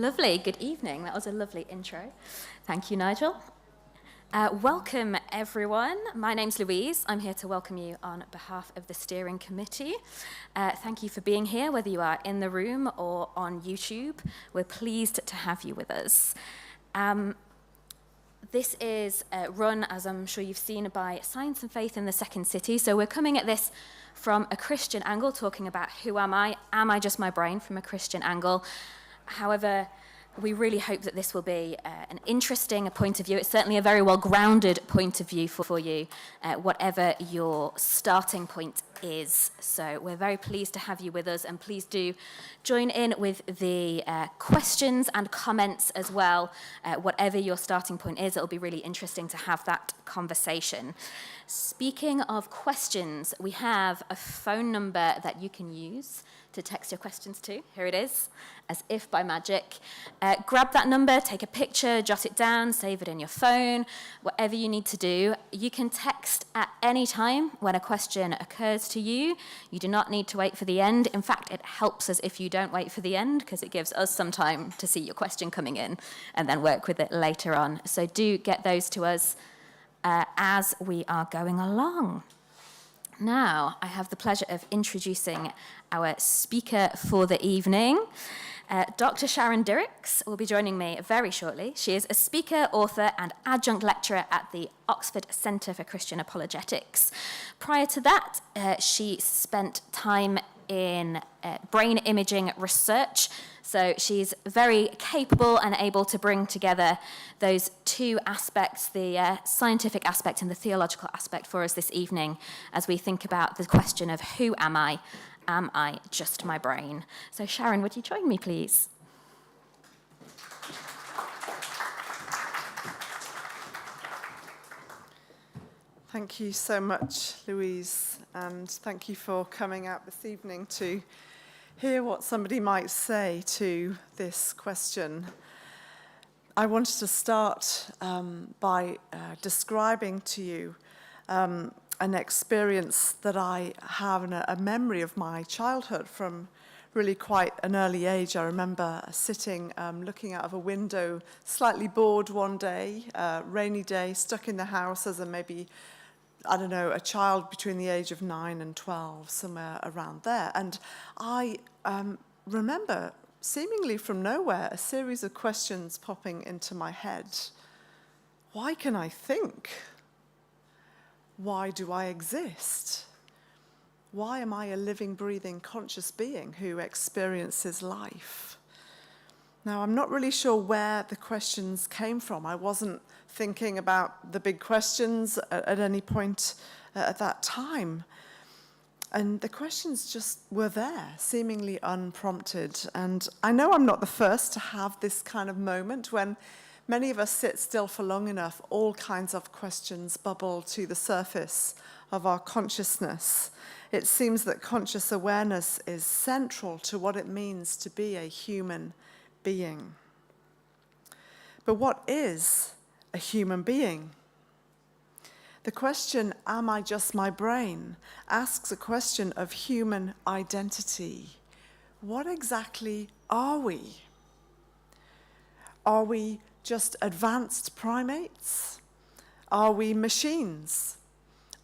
Lovely, good evening. That was a lovely intro. Thank you, Nigel. Welcome, everyone. My name's Louise. I'm here to welcome you on behalf of the steering committee. Thank you for being here, whether you are in the room or on YouTube. We're pleased to have you with us. This is run, as I'm sure you've seen, by Science and Faith in the Second City. So we're coming at this from a Christian angle, talking about who am I? Am I just my brain from a Christian angle? However, we really hope that this will be an interesting point of view. It's certainly a very well-grounded point of view for you, whatever your starting point is. So we're very pleased to have you with us, and please do join in with the questions and comments as well. Whatever your starting point is, it'll be really interesting to have that conversation. Speaking of questions, we have a phone number that you can use to text your questions to. Here it is, as if by magic. Grab that number, take a picture, jot it down, save it in your phone, whatever you need to do. You can text at any time when a question occurs to you. You do not need to wait for the end. In fact, it helps us if you don't wait for the end, because it gives us some time to see your question coming in and then work with it later on. So do get those to us as we are going along. Now, I have the pleasure of introducing our speaker for the evening. Dr. Sharon Dirckx will be joining me very shortly. She is a speaker, author, and adjunct lecturer at the Oxford Centre for Christian Apologetics. Prior to that, she spent time in brain imaging research. So she's very capable and able to bring together those two aspects, the scientific aspect and the theological aspect, for us this evening as we think about the question of who am I? Am I just my brain? So Sharon, would you join me, please? Thank you so much, Louise, and thank you for coming out this evening to hear what somebody might say to this question. I wanted to start by describing to you an experience that I have, and a memory of my childhood from really quite an early age. I remember sitting, looking out of a window, slightly bored one day, rainy day, stuck in the house as a child between the age of 9 and 12, somewhere around there. And I remember, seemingly from nowhere, a series of questions popping into my head. Why can I think? Why do I exist? Why am I a living, breathing, conscious being who experiences life? Now, I'm not really sure where the questions came from. I wasn't thinking about the big questions at any point at that time. And the questions just were there, seemingly unprompted. And I know I'm not the first to have this kind of moment. When many of us sit still for long enough, all kinds of questions bubble to the surface of our consciousness. It seems that conscious awareness is central to what it means to be a human being. But what is a human being? The question, am I just my brain, asks a question of human identity. What exactly are we? Are we just advanced primates? Are we machines?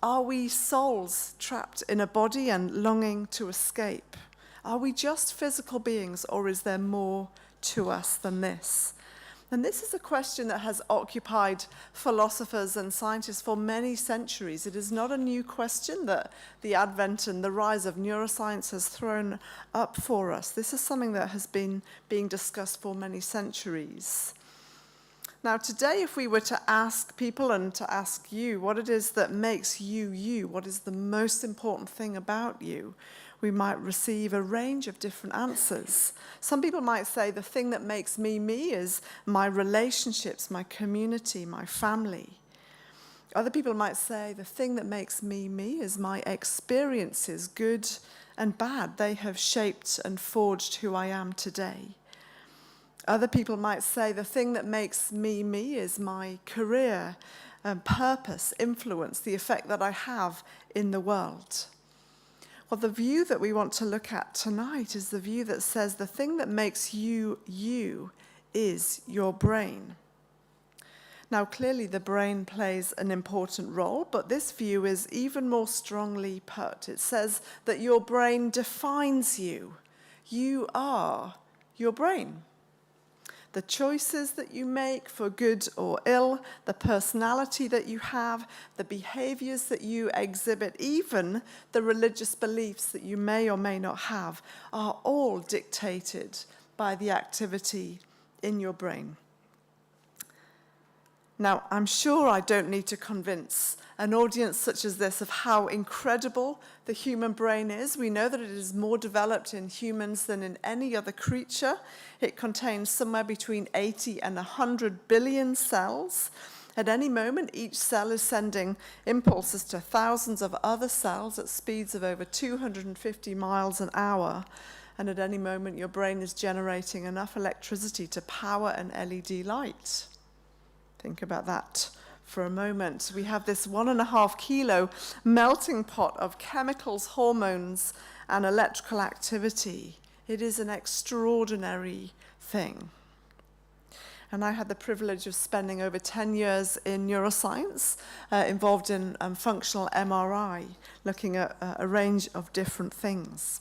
Are we souls trapped in a body and longing to escape? Are we just physical beings, or is there more to us than this? And this is a question that has occupied philosophers and scientists for many centuries. It is not a new question that the advent and the rise of neuroscience has thrown up for us. This is something that has been being discussed for many centuries. Now, today, if we were to ask people and to ask you what it is that makes you you, what is the most important thing about you, we might receive a range of different answers. Some people might say the thing that makes me me is my relationships, my community, my family. Other people might say the thing that makes me me is my experiences, good and bad. They have shaped and forged who I am today. Other people might say the thing that makes me me is my career, purpose, influence, the effect that I have in the world. Well, the view that we want to look at tonight is the view that says the thing that makes you you is your brain. Now, clearly the brain plays an important role, but this view is even more strongly put. It says that your brain defines you. You are your brain. The choices that you make for good or ill, the personality that you have, the behaviors that you exhibit, even the religious beliefs that you may or may not have, are all dictated by the activity in your brain. Now, I'm sure I don't need to convince an audience such as this of how incredible the human brain is. We know that it is more developed in humans than in any other creature. It contains somewhere between 80 and 100 billion cells. At any moment, each cell is sending impulses to thousands of other cells at speeds of over 250 miles an hour. And at any moment, your brain is generating enough electricity to power an LED light. Think about that for a moment. We have this 1.5 kilo melting pot of chemicals, hormones, and electrical activity. It is an extraordinary thing. And I had the privilege of spending over 10 years in neuroscience, involved in functional MRI, looking at a range of different things.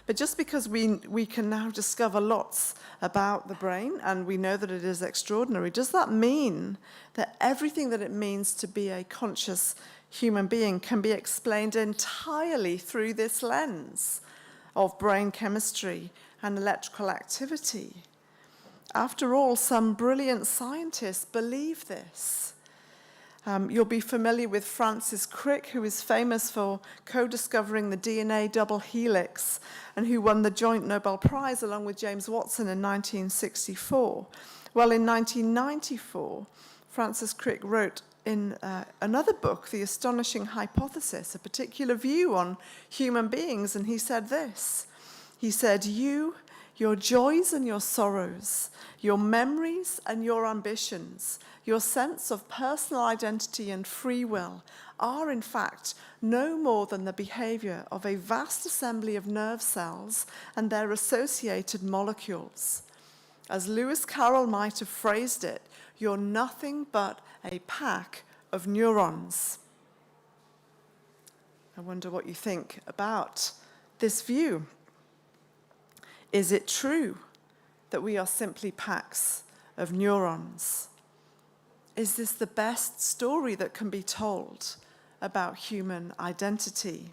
But just because we can now discover lots about the brain and we know that it is extraordinary, does that mean that everything that it means to be a conscious human being can be explained entirely through this lens of brain chemistry and electrical activity? After all, some brilliant scientists believe this. You'll be familiar with Francis Crick, who is famous for co-discovering the DNA double helix and who won the joint Nobel Prize along with James Watson in 1964. Well, in 1994, Francis Crick wrote in another book, The Astonishing Hypothesis, a particular view on human beings, and he said this. He said, your joys and your sorrows, your memories and your ambitions, your sense of personal identity and free will are, in fact, no more than the behavior of a vast assembly of nerve cells and their associated molecules. As Lewis Carroll might have phrased it, you're nothing but a pack of neurons. I wonder what you think about this view. Is it true that we are simply packs of neurons? Is this the best story that can be told about human identity?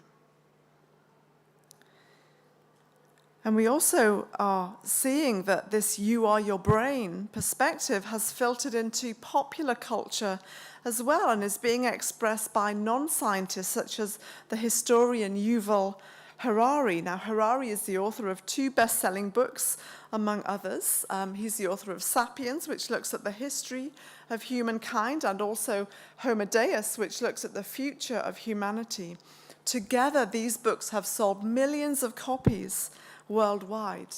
And we also are seeing that this "you are your brain" perspective has filtered into popular culture as well and is being expressed by non-scientists such as the historian Yuval Harari. Now, Harari is the author of 2 best-selling books, among others. He's the author of Sapiens, which looks at the history of humankind, and also Homo Deus, which looks at the future of humanity. Together, these books have sold millions of copies worldwide.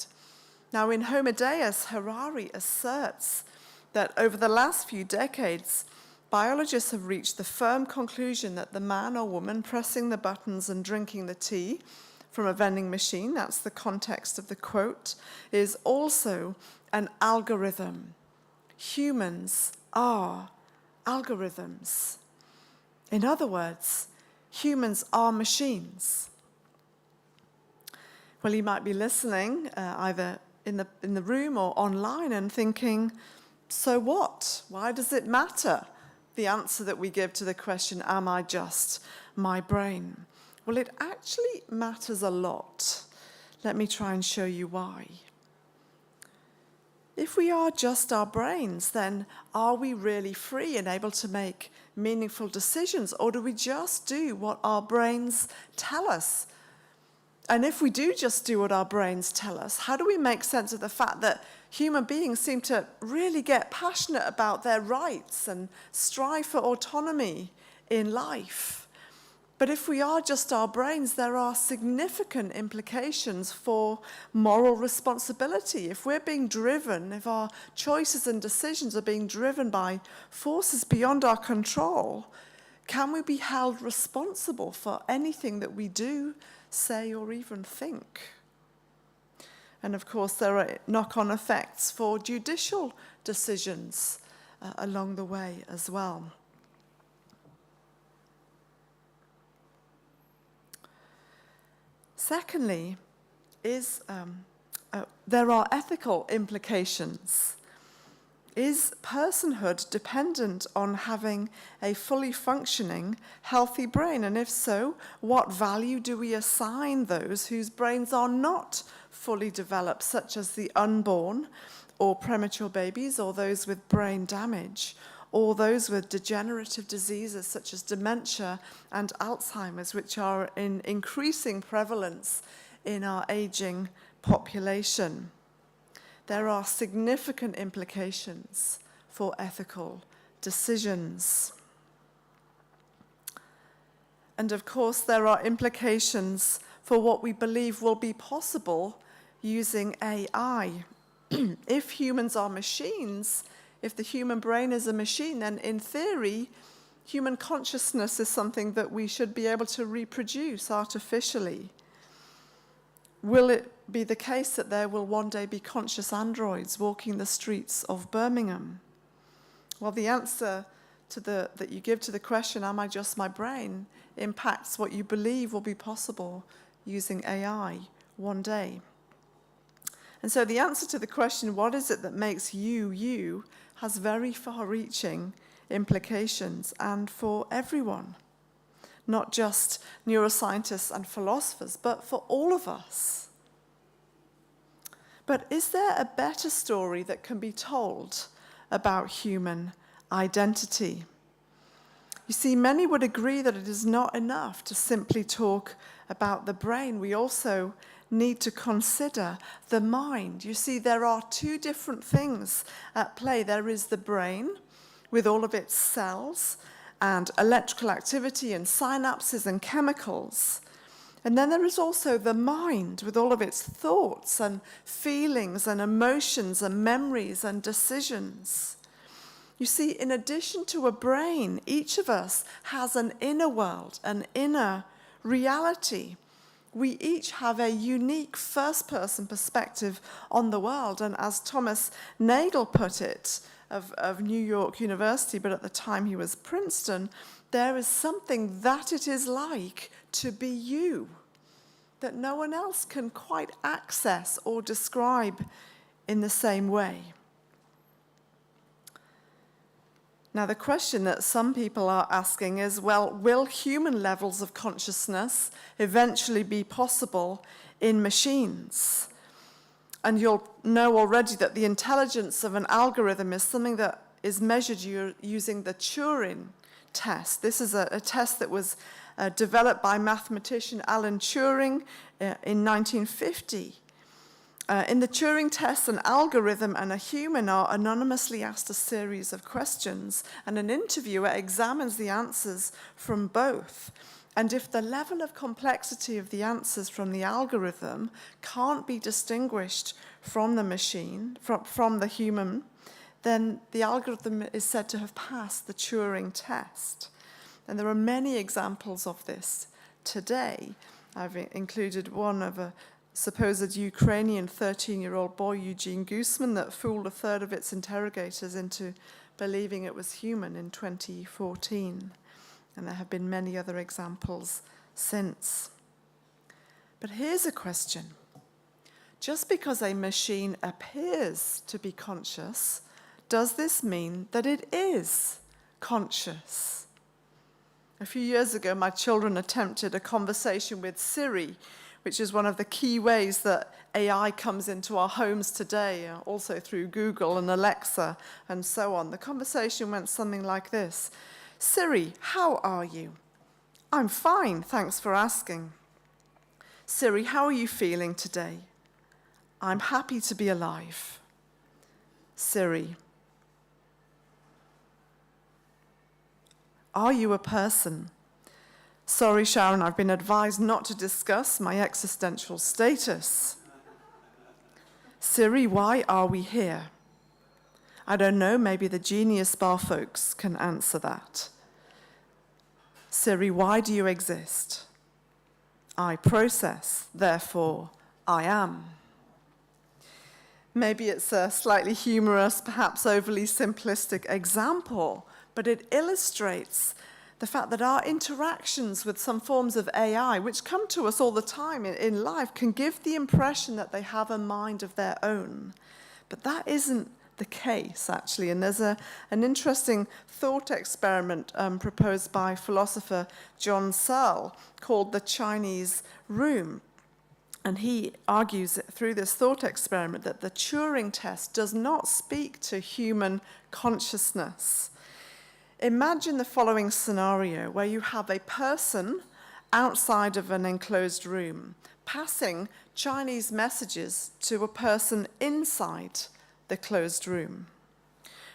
Now, in Homo Deus, Harari asserts that over the last few decades, biologists have reached the firm conclusion that the man or woman pressing the buttons and drinking the tea from a vending machine, that's the context of the quote, is also an algorithm. Humans are algorithms. In other words, humans are machines. Well, you might be listening, either in the room or online, and thinking, so what? Why does it matter? The answer that we give to the question, am I just my brain? Well, it actually matters a lot. Let me try and show you why. If we are just our brains, then are we really free and able to make meaningful decisions, or do we just do what our brains tell us? And if we do just do what our brains tell us, how do we make sense of the fact that human beings seem to really get passionate about their rights and strive for autonomy in life? But if we are just our brains, there are significant implications for moral responsibility. If we're being driven, if our choices and decisions are being driven by forces beyond our control, can we be held responsible for anything that we do, say, or even think? And of course, there are knock-on effects for judicial decisions along the way as well. Secondly, there are ethical implications. Is personhood dependent on having a fully functioning, healthy brain? And if so, what value do we assign those whose brains are not fully developed, such as the unborn or premature babies, or those with brain damage, or those with degenerative diseases such as dementia and Alzheimer's, which are in increasing prevalence in our aging population? There are significant implications for ethical decisions. And of course, there are implications for what we believe will be possible using AI. If humans are machines, if the human brain is a machine, then in theory, human consciousness is something that we should be able to reproduce artificially. Will it be the case that there will one day be conscious androids walking the streets of Birmingham? Well, the answer that you give to the question, am I just my brain, impacts what you believe will be possible using AI one day. And so the answer to the question, what is it that makes you, you, has very far-reaching implications, and for everyone. Not just neuroscientists and philosophers, but for all of us. But is there a better story that can be told about human identity? You see, many would agree that it is not enough to simply talk about the brain. We also need to consider the mind. You see, there are two different things at play. There is the brain with all of its cells and electrical activity and synapses and chemicals. And then there is also the mind with all of its thoughts and feelings and emotions and memories and decisions. You see, in addition to a brain, each of us has an inner world, an inner reality. We each have a unique first-person perspective on the world. And as Thomas Nagel put it, of New York University, but at the time he was Princeton, there is something that it is like to be you, that no one else can quite access or describe in the same way. Now, the question that some people are asking is, well, will human levels of consciousness eventually be possible in machines? And you'll know already that the intelligence of an algorithm is something that is measured using the Turing test. This is a test that was developed by mathematician Alan Turing in 1950. In the Turing test, an algorithm and a human are anonymously asked a series of questions, and an interviewer examines the answers from both. And if the level of complexity of the answers from the algorithm can't be distinguished from the machine, from the human, then the algorithm is said to have passed the Turing test. And there are many examples of this today. I've included one of a supposed Ukrainian 13-year-old boy, Eugene Guzman, that fooled a third of its interrogators into believing it was human in 2014. And there have been many other examples since. But here's a question. Just because a machine appears to be conscious, does this mean that it is conscious? A few years ago, my children attempted a conversation with Siri, which is one of the key ways that AI comes into our homes today, also through Google and Alexa and so on. The conversation went something like this. Siri, how are you? I'm fine, thanks for asking. Siri, how are you feeling today? I'm happy to be alive. Siri, are you a person? Sorry, Sharon, I've been advised not to discuss my existential status. Siri, why are we here? I don't know, maybe the Genius Bar folks can answer that. Siri, why do you exist? I process, therefore I am. Maybe it's a slightly humorous, perhaps overly simplistic example, but it illustrates the fact that our interactions with some forms of AI, which come to us all the time in life, can give the impression that they have a mind of their own. But that isn't the case, actually. And there's an interesting thought experiment proposed by philosopher John Searle called the Chinese room. And he argues through this thought experiment that the Turing test does not speak to human consciousness. Imagine the following scenario where you have a person outside of an enclosed room passing Chinese messages to a person inside the closed room.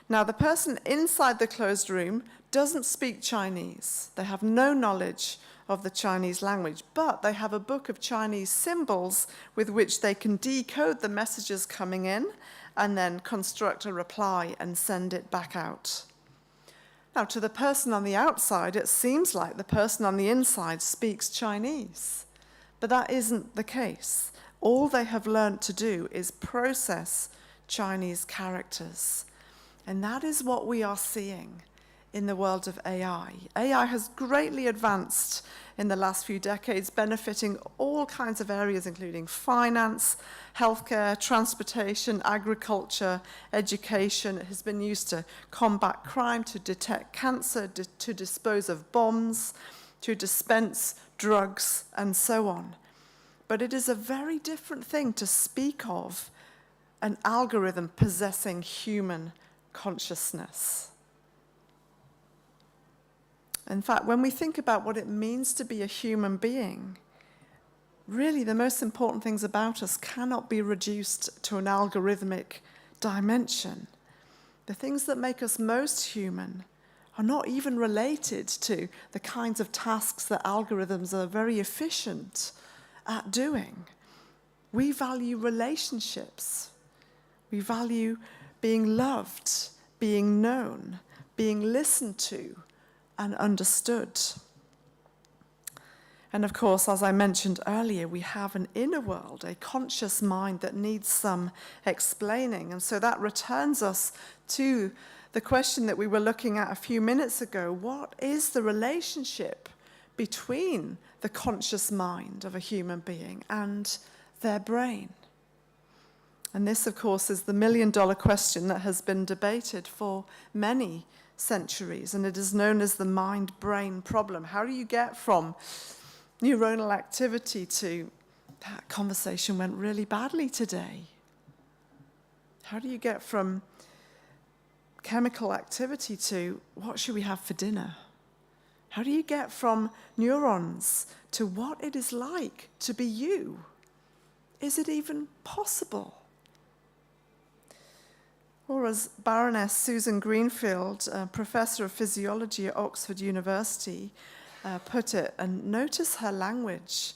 Now, the person inside the closed room doesn't speak Chinese. They have no knowledge of the Chinese language, but they have a book of Chinese symbols with which they can decode the messages coming in and then construct a reply and send it back out. Now, to the person on the outside, it seems like the person on the inside speaks Chinese, but that isn't the case. All they have learned to do is process Chinese characters. And that is what we are seeing in the world of AI. AI has greatly advanced in the last few decades, benefiting all kinds of areas, including finance, healthcare, transportation, agriculture, education. It has been used to combat crime, to detect cancer, to dispose of bombs, to dispense drugs, and so on. But it is a very different thing to speak of an algorithm possessing human consciousness. In fact, when we think about what it means to be a human being, really the most important things about us cannot be reduced to an algorithmic dimension. The things that make us most human are not even related to the kinds of tasks that algorithms are very efficient at doing. We value relationships. We value being loved, being known, being listened to, and understood. And of course, as I mentioned earlier, we have an inner world, a conscious mind that needs some explaining. And so that returns us to the question that we were looking at a few minutes ago. What is the relationship between the conscious mind of a human being and their brain? And this, of course, is the million-dollar question that has been debated for many centuries, and it is known as the mind-brain problem. How do you get from neuronal activity to that conversation went really badly today? How do you get from chemical activity to what should we have for dinner? How do you get from neurons to what it is like to be you? Is it even possible? Or as Baroness Susan Greenfield, professor of physiology at Oxford University, put it, and notice her language.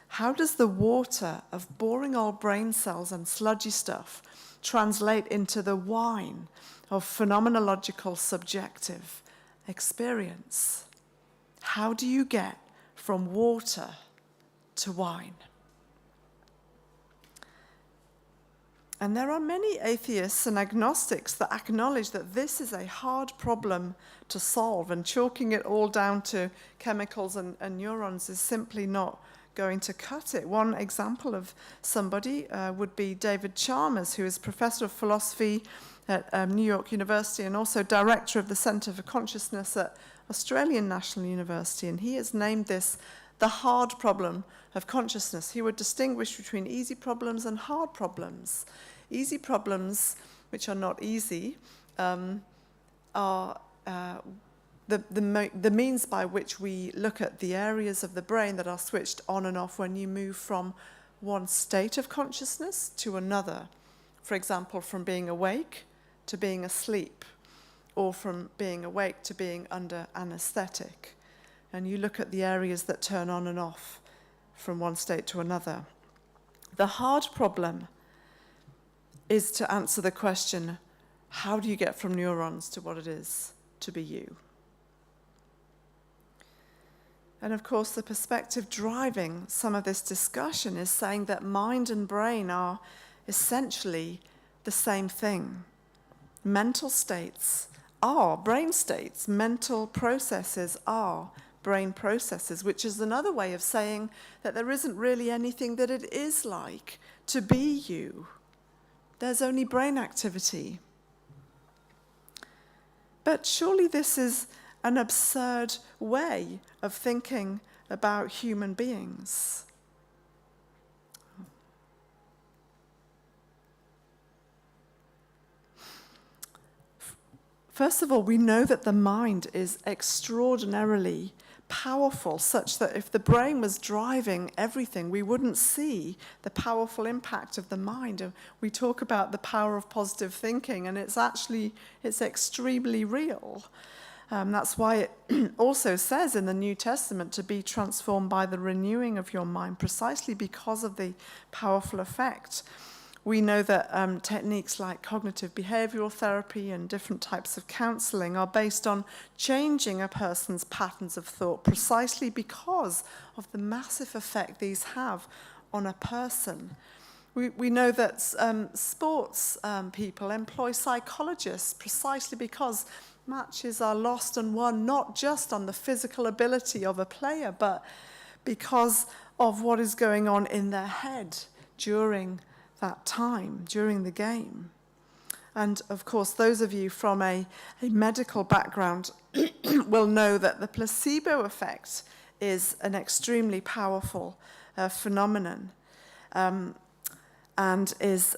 How does the water of boring old brain cells and sludgy stuff translate into the wine of phenomenological subjective experience? How do you get from water to wine? And there are many atheists and agnostics that acknowledge that this is a hard problem to solve, and chalking it all down to chemicals and neurons is simply not going to cut it. One example of somebody would be David Chalmers, who is professor of philosophy at New York University and also director of the Centre for Consciousness at Australian National University. And he has named this the hard problem of consciousness. He would distinguish between easy problems and hard problems. Easy problems, which are not easy, are the means by which we look at the areas of the brain that are switched on and off when you move from one state of consciousness to another. For example, from being awake to being asleep, or from being awake to being under anesthetic. And you look at the areas that turn on and off from one state to another. The hard problem is to answer the question, how do you get from neurons to what it is to be you? And of course, the perspective driving some of this discussion is saying that mind and brain are essentially the same thing. Mental states are brain states. Mental processes are brain processes, which is another way of saying that there isn't really anything that it is like to be you. There's only brain activity. But surely this is an absurd way of thinking about human beings. First of all, we know that the mind is extraordinarily powerful, such that if the brain was driving everything, we wouldn't see the powerful impact of the mind. And we talk about the power of positive thinking, and it's extremely real. That's why it also says in the New Testament to be transformed by the renewing of your mind, precisely because of the powerful effect. We know that techniques like cognitive behavioral therapy and different types of counseling are based on changing a person's patterns of thought precisely because of the massive effect these have on a person. We know that sports people employ psychologists precisely because matches are lost and won not just on the physical ability of a player, but because of what is going on in their head during that time, during the game. And of course, those of you from a medical background will know that the placebo effect is an extremely powerful phenomenon, and is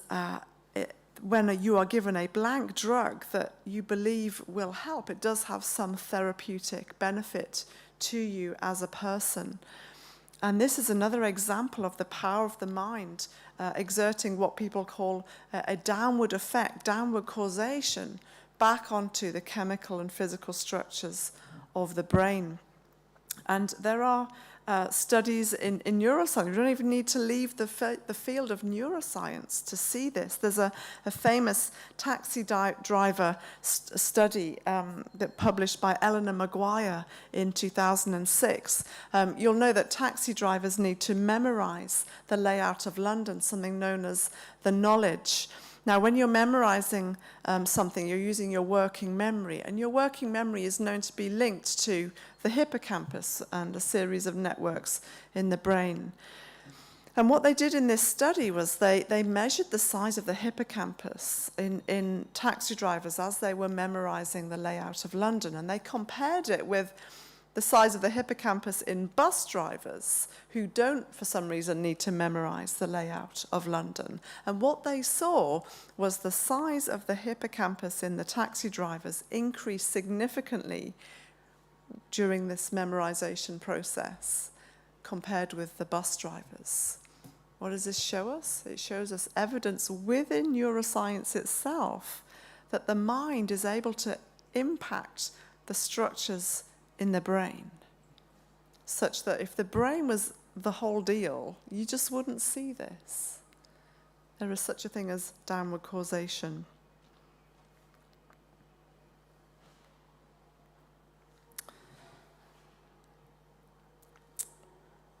when you are given a blank drug that you believe will help, it does have some therapeutic benefit to you as a person. And this is another example of the power of the mind exerting what people call a downward effect, downward causation, back onto the chemical and physical structures of the brain. And there are studies in neuroscience. You don't even need to leave the field of neuroscience to see this. There's a famous taxi driver study that published by Eleanor Maguire in 2006. You'll know that taxi drivers need to memorize the layout of London, something known as the knowledge. Now, when you're memorizing something, you're using your working memory, and your working memory is known to be linked to the hippocampus and a series of networks in the brain. And what they did in this study was they measured the size of the hippocampus in taxi drivers as they were memorizing the layout of London, and they compared it with the size of the hippocampus in bus drivers who don't, for some reason, need to memorize the layout of London. And what they saw was the size of the hippocampus in the taxi drivers increased significantly during this memorization process compared with the bus drivers. What does this show us? It shows us evidence within neuroscience itself that the mind is able to impact the structures in the brain, such that if the brain was the whole deal, you just wouldn't see this. There is such a thing as downward causation.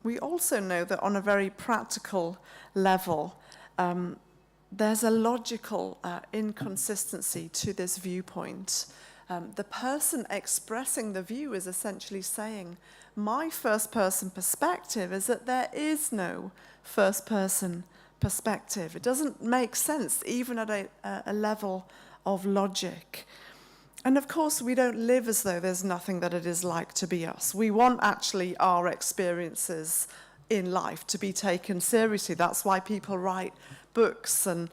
We also know that on a very practical level, there's a logical inconsistency to this viewpoint. The person expressing the view is essentially saying, my first-person perspective is that there is no first-person perspective. It doesn't make sense, even at a level of logic. And of course, we don't live as though there's nothing that it is like to be us. We want actually our experiences in life to be taken seriously. That's why people write books and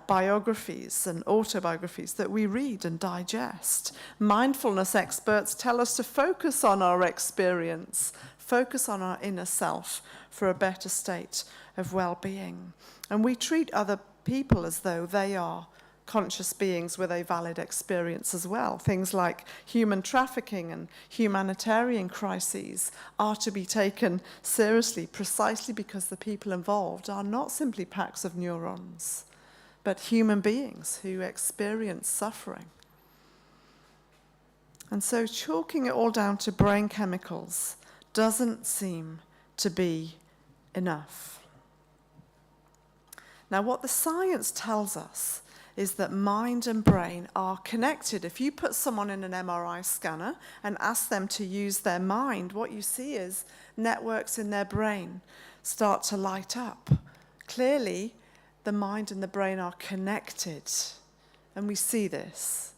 biographies and autobiographies that we read and digest. Mindfulness experts tell us to focus on our experience, focus on our inner self for a better state of well-being. And we treat other people as though they are conscious beings with a valid experience as well. Things like human trafficking and humanitarian crises are to be taken seriously precisely because the people involved are not simply packs of neurons, but human beings who experience suffering. And so chalking it all down to brain chemicals doesn't seem to be enough. Now, what the science tells us is that mind and brain are connected. If you put someone in an MRI scanner and ask them to use their mind, what you see is networks in their brain start to light up. Clearly, the mind and the brain are connected, and we see this.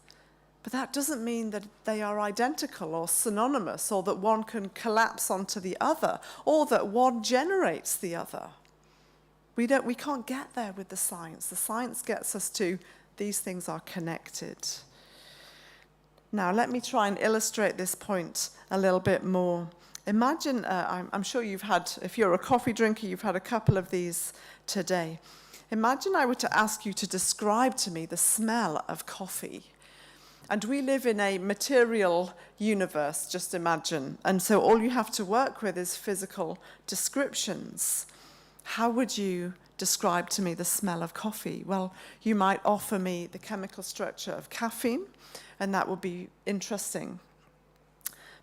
But that doesn't mean that they are identical or synonymous, or that one can collapse onto the other, or that one generates the other. We can't get there with the science. The science gets us to these things are connected. Now, let me try and illustrate this point a little bit more. Imagine, I'm sure you've had, if you're a coffee drinker, you've had a couple of these today. Imagine I were to ask you to describe to me the smell of coffee. And we live in a material universe, just imagine. And so all you have to work with is physical descriptions. How would you describe to me the smell of coffee? Well, you might offer me the chemical structure of caffeine, and that would be interesting.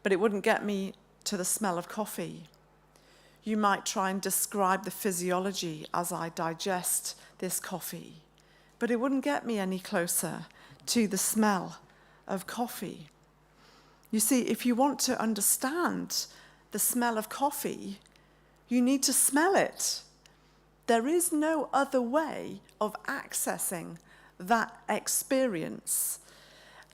But it wouldn't get me to the smell of coffee. You might try and describe the physiology as I digest this coffee, but it wouldn't get me any closer to the smell of coffee. You see, if you want to understand the smell of coffee, you need to smell it. There is no other way of accessing that experience.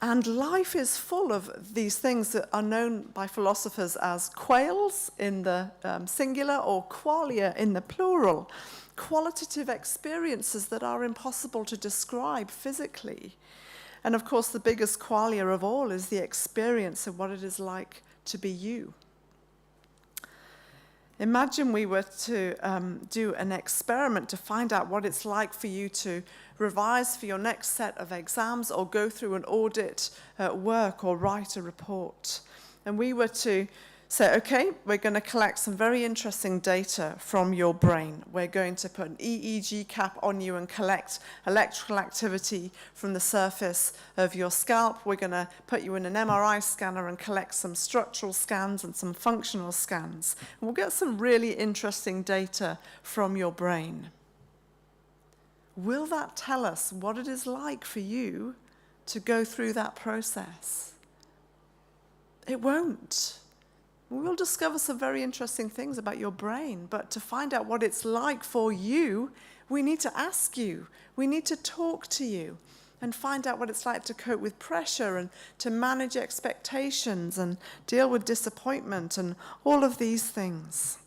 And life is full of these things that are known by philosophers as quales in the singular or qualia in the plural, qualitative experiences that are impossible to describe physically. And of course, the biggest qualia of all is the experience of what it is like to be you. Imagine we were to do an experiment to find out what it's like for you to revise for your next set of exams or go through an audit at work or write a report. And we were to say, okay, we're going to collect some very interesting data from your brain. We're going to put an EEG cap on you and collect electrical activity from the surface of your scalp. We're going to put you in an MRI scanner and collect some structural scans and some functional scans. And we'll get some really interesting data from your brain. Will that tell us what it is like for you to go through that process? It won't. We will discover some very interesting things about your brain, but to find out what it's like for you, we need to ask you. We need to talk to you and find out what it's like to cope with pressure and to manage expectations and deal with disappointment and all of these things.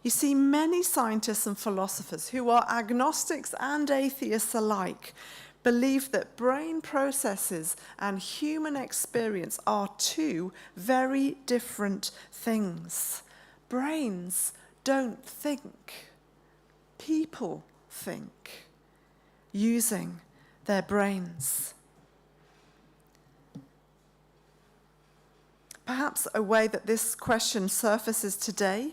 You see, many scientists and philosophers who are agnostics and atheists alike believe that brain processes and human experience are two very different things. Brains don't think. People think using their brains. Perhaps a way that this question surfaces today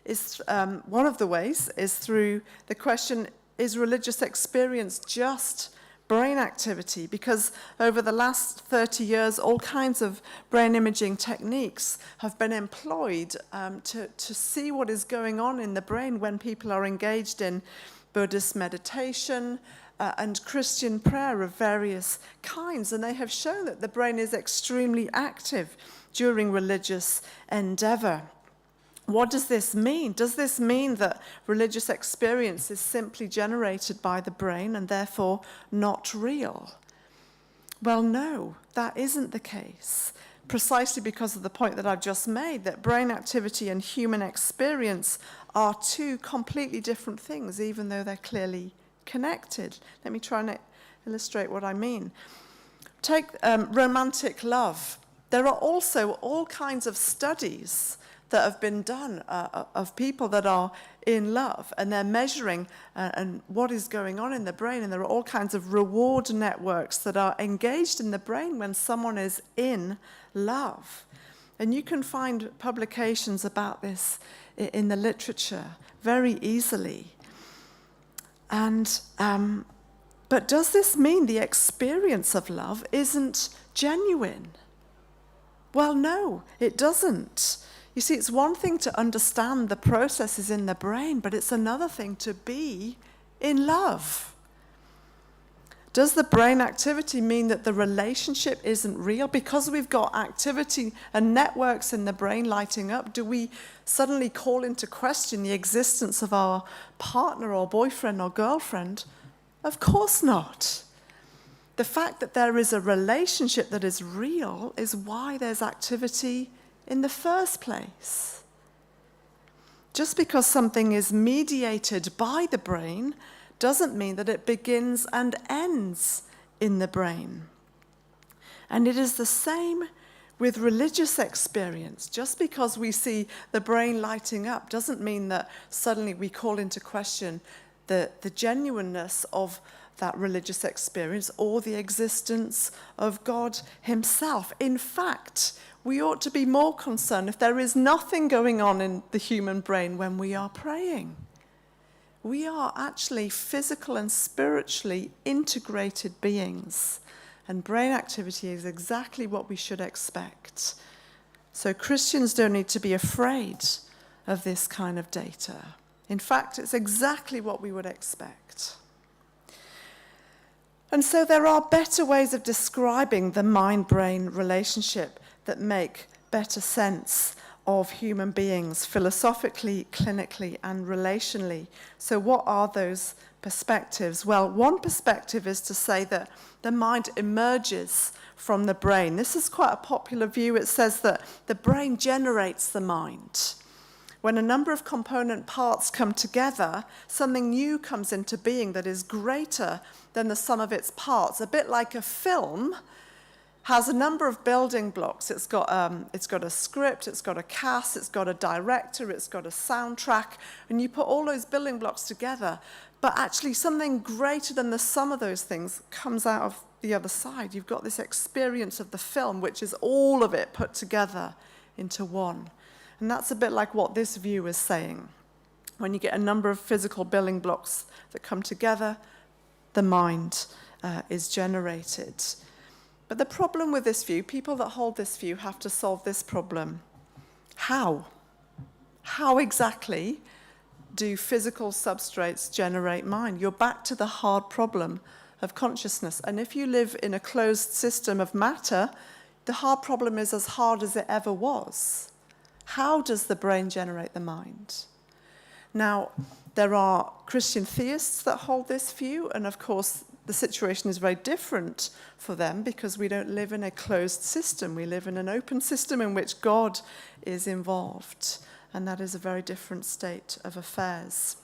is one of the ways is through the question, is religious experience just brain activity? Because over the last 30 years, all kinds of brain imaging techniques have been employed to see what is going on in the brain when people are engaged in Buddhist meditation and Christian prayer of various kinds. And they have shown that the brain is extremely active during religious endeavor. What does this mean? Does this mean that religious experience is simply generated by the brain and therefore not real? Well, no, that isn't the case. Precisely because of the point that I've just made, that brain activity and human experience are two completely different things, even though they're clearly connected. Let me try and illustrate what I mean. Take romantic love. There are also all kinds of studies that have been done of people that are in love, and they're measuring and what is going on in the brain, and there are all kinds of reward networks that are engaged in the brain when someone is in love. And you can find publications about this in the literature very easily. And but does this mean the experience of love isn't genuine? Well, no, it doesn't. You see, it's one thing to understand the processes in the brain, but it's another thing to be in love? Does the brain activity mean that the relationship isn't real? Because we've got activity and networks in the brain lighting up, do we suddenly call into question the existence of our partner or boyfriend or girlfriend? Of course not. The fact that there is a relationship that is real is why there's activity in the first place. Just because something is mediated by the brain doesn't mean that it begins and ends in the brain. And it is the same with religious experience. Just because we see the brain lighting up doesn't mean that suddenly we call into question the genuineness of that religious experience or the existence of God himself. In fact, we ought to be more concerned if there is nothing going on in the human brain when we are praying. We are actually physical and spiritually integrated beings, and brain activity is exactly what we should expect. So Christians don't need to be afraid of this kind of data. In fact, it's exactly what we would expect. And so there are better ways of describing the mind-brain relationship that make better sense of human beings philosophically, clinically, and relationally. So what are those perspectives? Well, one perspective is to say that the mind emerges from the brain. This is quite a popular view. It says that the brain generates the mind. When a number of component parts come together, something new comes into being that is greater than the sum of its parts. A bit like a film has a number of building blocks. It's got a script, it's got a cast, it's got a director, it's got a soundtrack, and you put all those building blocks together, but actually something greater than the sum of those things comes out of the other side. You've got this experience of the film, which is all of it put together into one. And that's a bit like what this view is saying. When you get a number of physical building blocks that come together, the mind is generated. But the problem with this view, people that hold this view have to solve this problem. How? How exactly do physical substrates generate mind? You're back to the hard problem of consciousness. And if you live in a closed system of matter, the hard problem is as hard as it ever was. How does the brain generate the mind? Now, there are Christian theists that hold this view, and of course, the situation is very different for them because we don't live in a closed system. We live in an open system in which God is involved, and that is a very different state of affairs.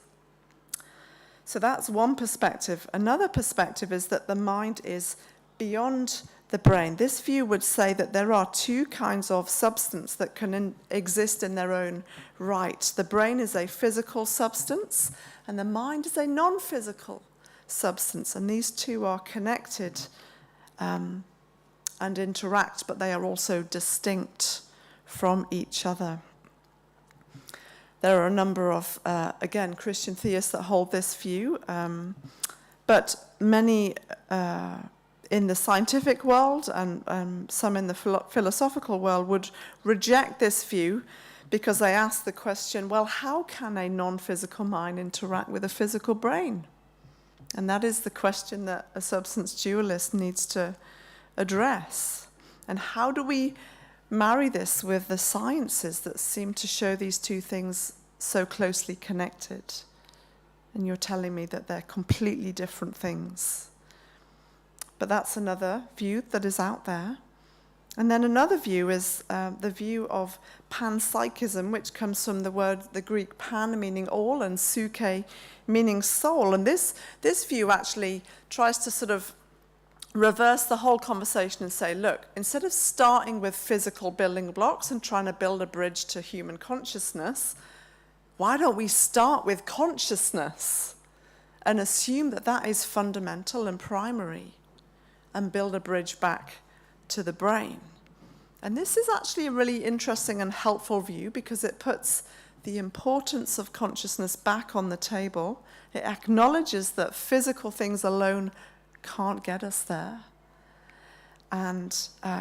So that's one perspective. Another perspective is that the mind is beyond the brain. This view would say that there are two kinds of substance that can exist in their own right. The brain is a physical substance, and the mind is a non-physical substance, and these two are connected and interact, but they are also distinct from each other. There are a number of, again, Christian theists that hold this view, but many in the scientific world and some in the philosophical world would reject this view because they ask the question, well, how can a non-physical mind interact with a physical brain? And that is the question that a substance dualist needs to address. And how do we marry this with the sciences that seem to show these two things so closely connected? And you're telling me that they're completely different things. But that's another view that is out there. And then another view is the view of panpsychism, which comes from the Greek pan meaning all and psyche meaning soul. And this view actually tries to sort of reverse the whole conversation and say, look, instead of starting with physical building blocks and trying to build a bridge to human consciousness, why don't we start with consciousness and assume that that is fundamental and primary and build a bridge back to the brain? And this is actually a really interesting and helpful view because it puts the importance of consciousness back on the table. It acknowledges that physical things alone can't get us there. And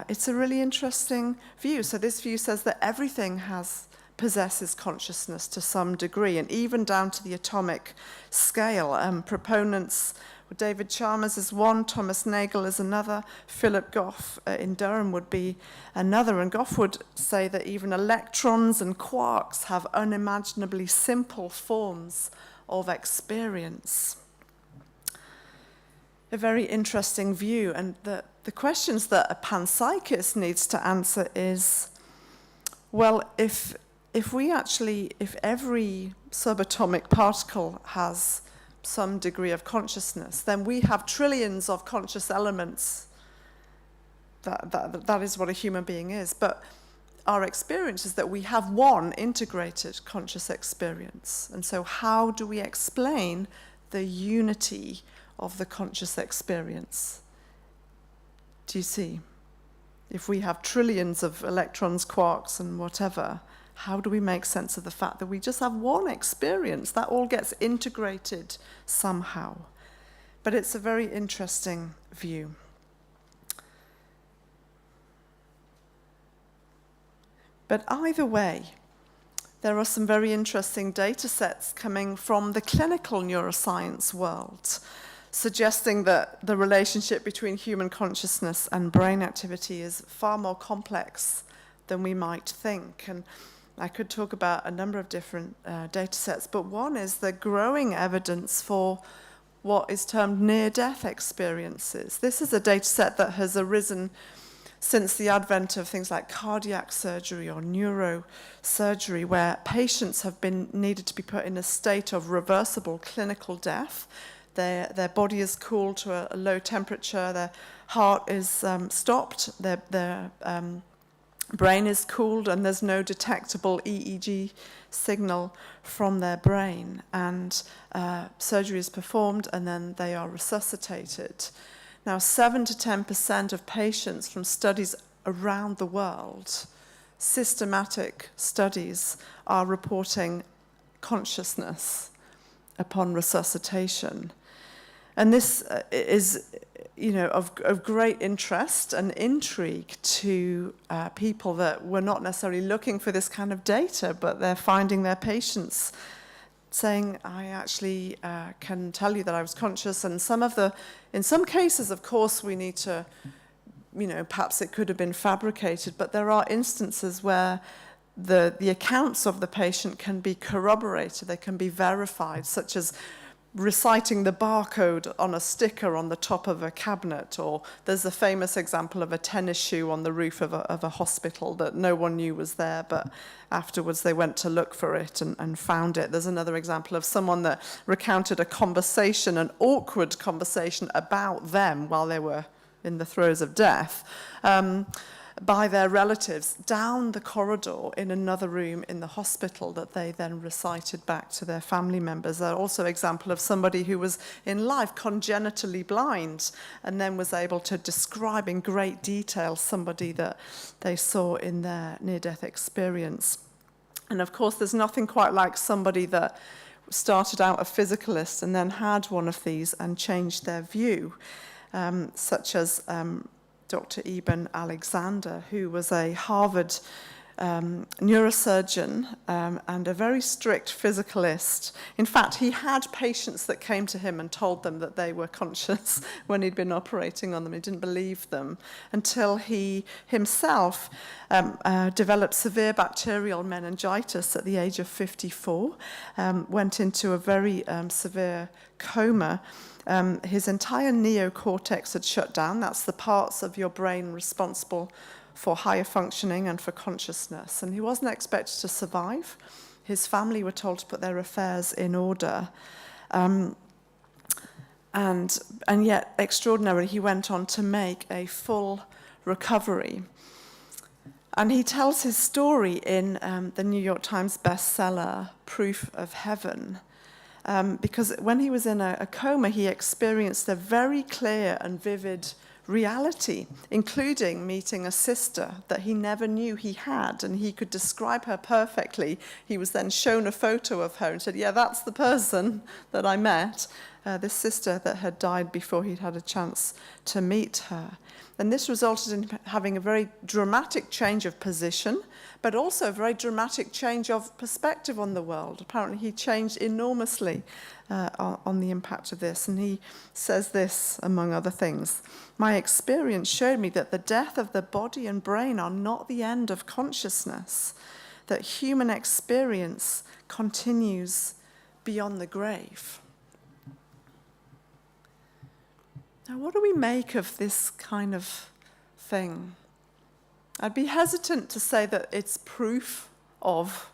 it's a really interesting view. So this view says that everything has possesses consciousness to some degree, and even down to the atomic scale. Proponents, David Chalmers is one, Thomas Nagel is another, Philip Goff in Durham would be another, and Goff would say that even electrons and quarks have unimaginably simple forms of experience. A very interesting view, and the questions that a panpsychist needs to answer is, well, if every subatomic particle has some degree of consciousness, then we have trillions of conscious elements. That is what a human being is. But our experience is that we have one integrated conscious experience. And so how do we explain the unity of the conscious experience? Do you see? If we have trillions of electrons, quarks, and whatever, how do we make sense of the fact that we just have one experience? That all gets integrated somehow. But it's a very interesting view. But either way, there are some very interesting data sets coming from the clinical neuroscience world, suggesting that the relationship between human consciousness and brain activity is far more complex than we might think. And I could talk about a number of different data sets, but one is the growing evidence for what is termed near-death experiences. This is a data set that has arisen since the advent of things like cardiac surgery or neurosurgery, where patients have been needed to be put in a state of reversible clinical death. Their body is cooled to a low temperature, their heart is stopped, their brain is cooled, and there's no detectable EEG signal from their brain. And surgery is performed, and then they are resuscitated. Now, 7 to 10% of patients from studies around the world, systematic studies, are reporting consciousness upon resuscitation. And this is, of great interest and intrigue to people that were not necessarily looking for this kind of data, but they're finding their patients saying, I actually can tell you that I was conscious. And in some cases, of course, we need to, perhaps it could have been fabricated, but there are instances where the accounts of the patient can be corroborated, they can be verified, such as reciting the barcode on a sticker on the top of a cabinet, or there's a famous example of a tennis shoe on the roof of a hospital that no one knew was there, but afterwards they went to look for it and found it. There's another example of someone that recounted a conversation, an awkward conversation about them while they were in the throes of death, by their relatives down the corridor in another room in the hospital that they then recited back to their family members. There's also an example of somebody who was in life congenitally blind and then was able to describe in great detail somebody that they saw in their near-death experience. And of course, there's nothing quite like somebody that started out a physicalist and then had one of these and changed their view, such as Dr. Eben Alexander, who was a Harvard neurosurgeon and a very strict physicalist. In fact, he had patients that came to him and told them that they were conscious when he'd been operating on them. He didn't believe them until he himself developed severe bacterial meningitis at the age of 54, went into a very severe coma. His entire neocortex had shut down. That's the parts of your brain responsible for higher functioning and for consciousness. And he wasn't expected to survive. His family were told to put their affairs in order. And yet, extraordinarily, he went on to make a full recovery. And he tells his story in the New York Times bestseller, Proof of Heaven. Because when he was in a coma, he experienced a very clear and vivid reality, including meeting a sister that he never knew he had, and he could describe her perfectly. He was then shown a photo of her and said, yeah, that's the person that I met. this sister that had died before he'd had a chance to meet her. And this resulted in having a very dramatic change of position, but also a very dramatic change of perspective on the world. Apparently he changed enormously on the impact of this. And he says this, among other things: "My experience showed me that the death of the body and brain are not the end of consciousness, that human experience continues beyond the grave." Now, what do we make of this kind of thing? I'd be hesitant to say that it's proof of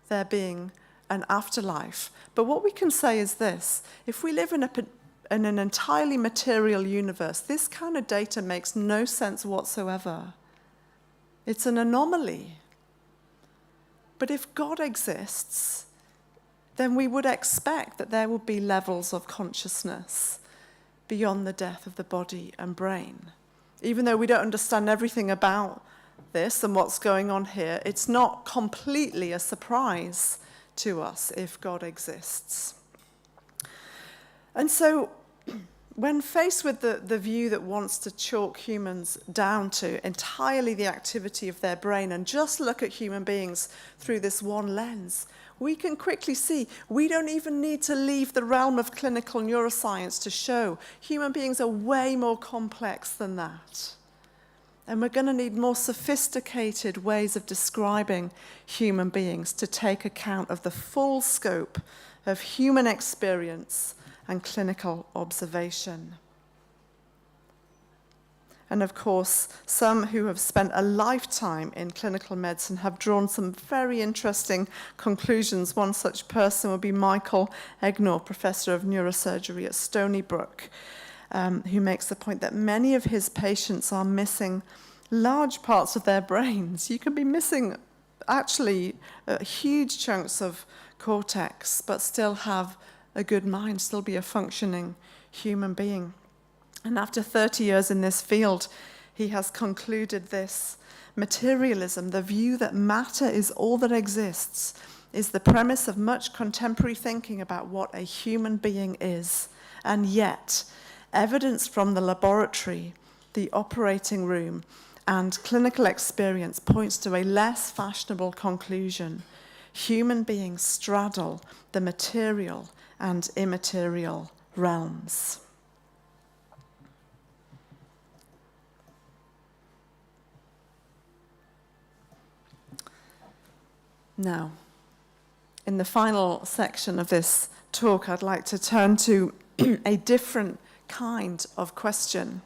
there being an afterlife. But what we can say is this: if we live in an entirely material universe, this kind of data makes no sense whatsoever. It's an anomaly. But if God exists, then we would expect that there would be levels of consciousness beyond the death of the body and brain. Even though we don't understand everything about this and what's going on here, it's not completely a surprise to us if God exists. And so, when faced with the view that wants to chalk humans down to entirely the activity of their brain and just look at human beings through this one lens, we can quickly see we don't even need to leave the realm of clinical neuroscience to show human beings are way more complex than that. And we're going to need more sophisticated ways of describing human beings to take account of the full scope of human experience and clinical observation. And of course, some who have spent a lifetime in clinical medicine have drawn some very interesting conclusions. One such person would be Michael Egnor, professor of neurosurgery at Stony Brook, who makes the point that many of his patients are missing large parts of their brains. You can be missing actually huge chunks of cortex, but still have a good mind, still be a functioning human being. And after 30 years in this field, he has concluded this: materialism, the view that matter is all that exists, is the premise of much contemporary thinking about what a human being is. And yet, evidence from the laboratory, the operating room, and clinical experience points to a less fashionable conclusion. Human beings straddle the material and immaterial realms. Now, in the final section of this talk, I'd like to turn to a different kind of question.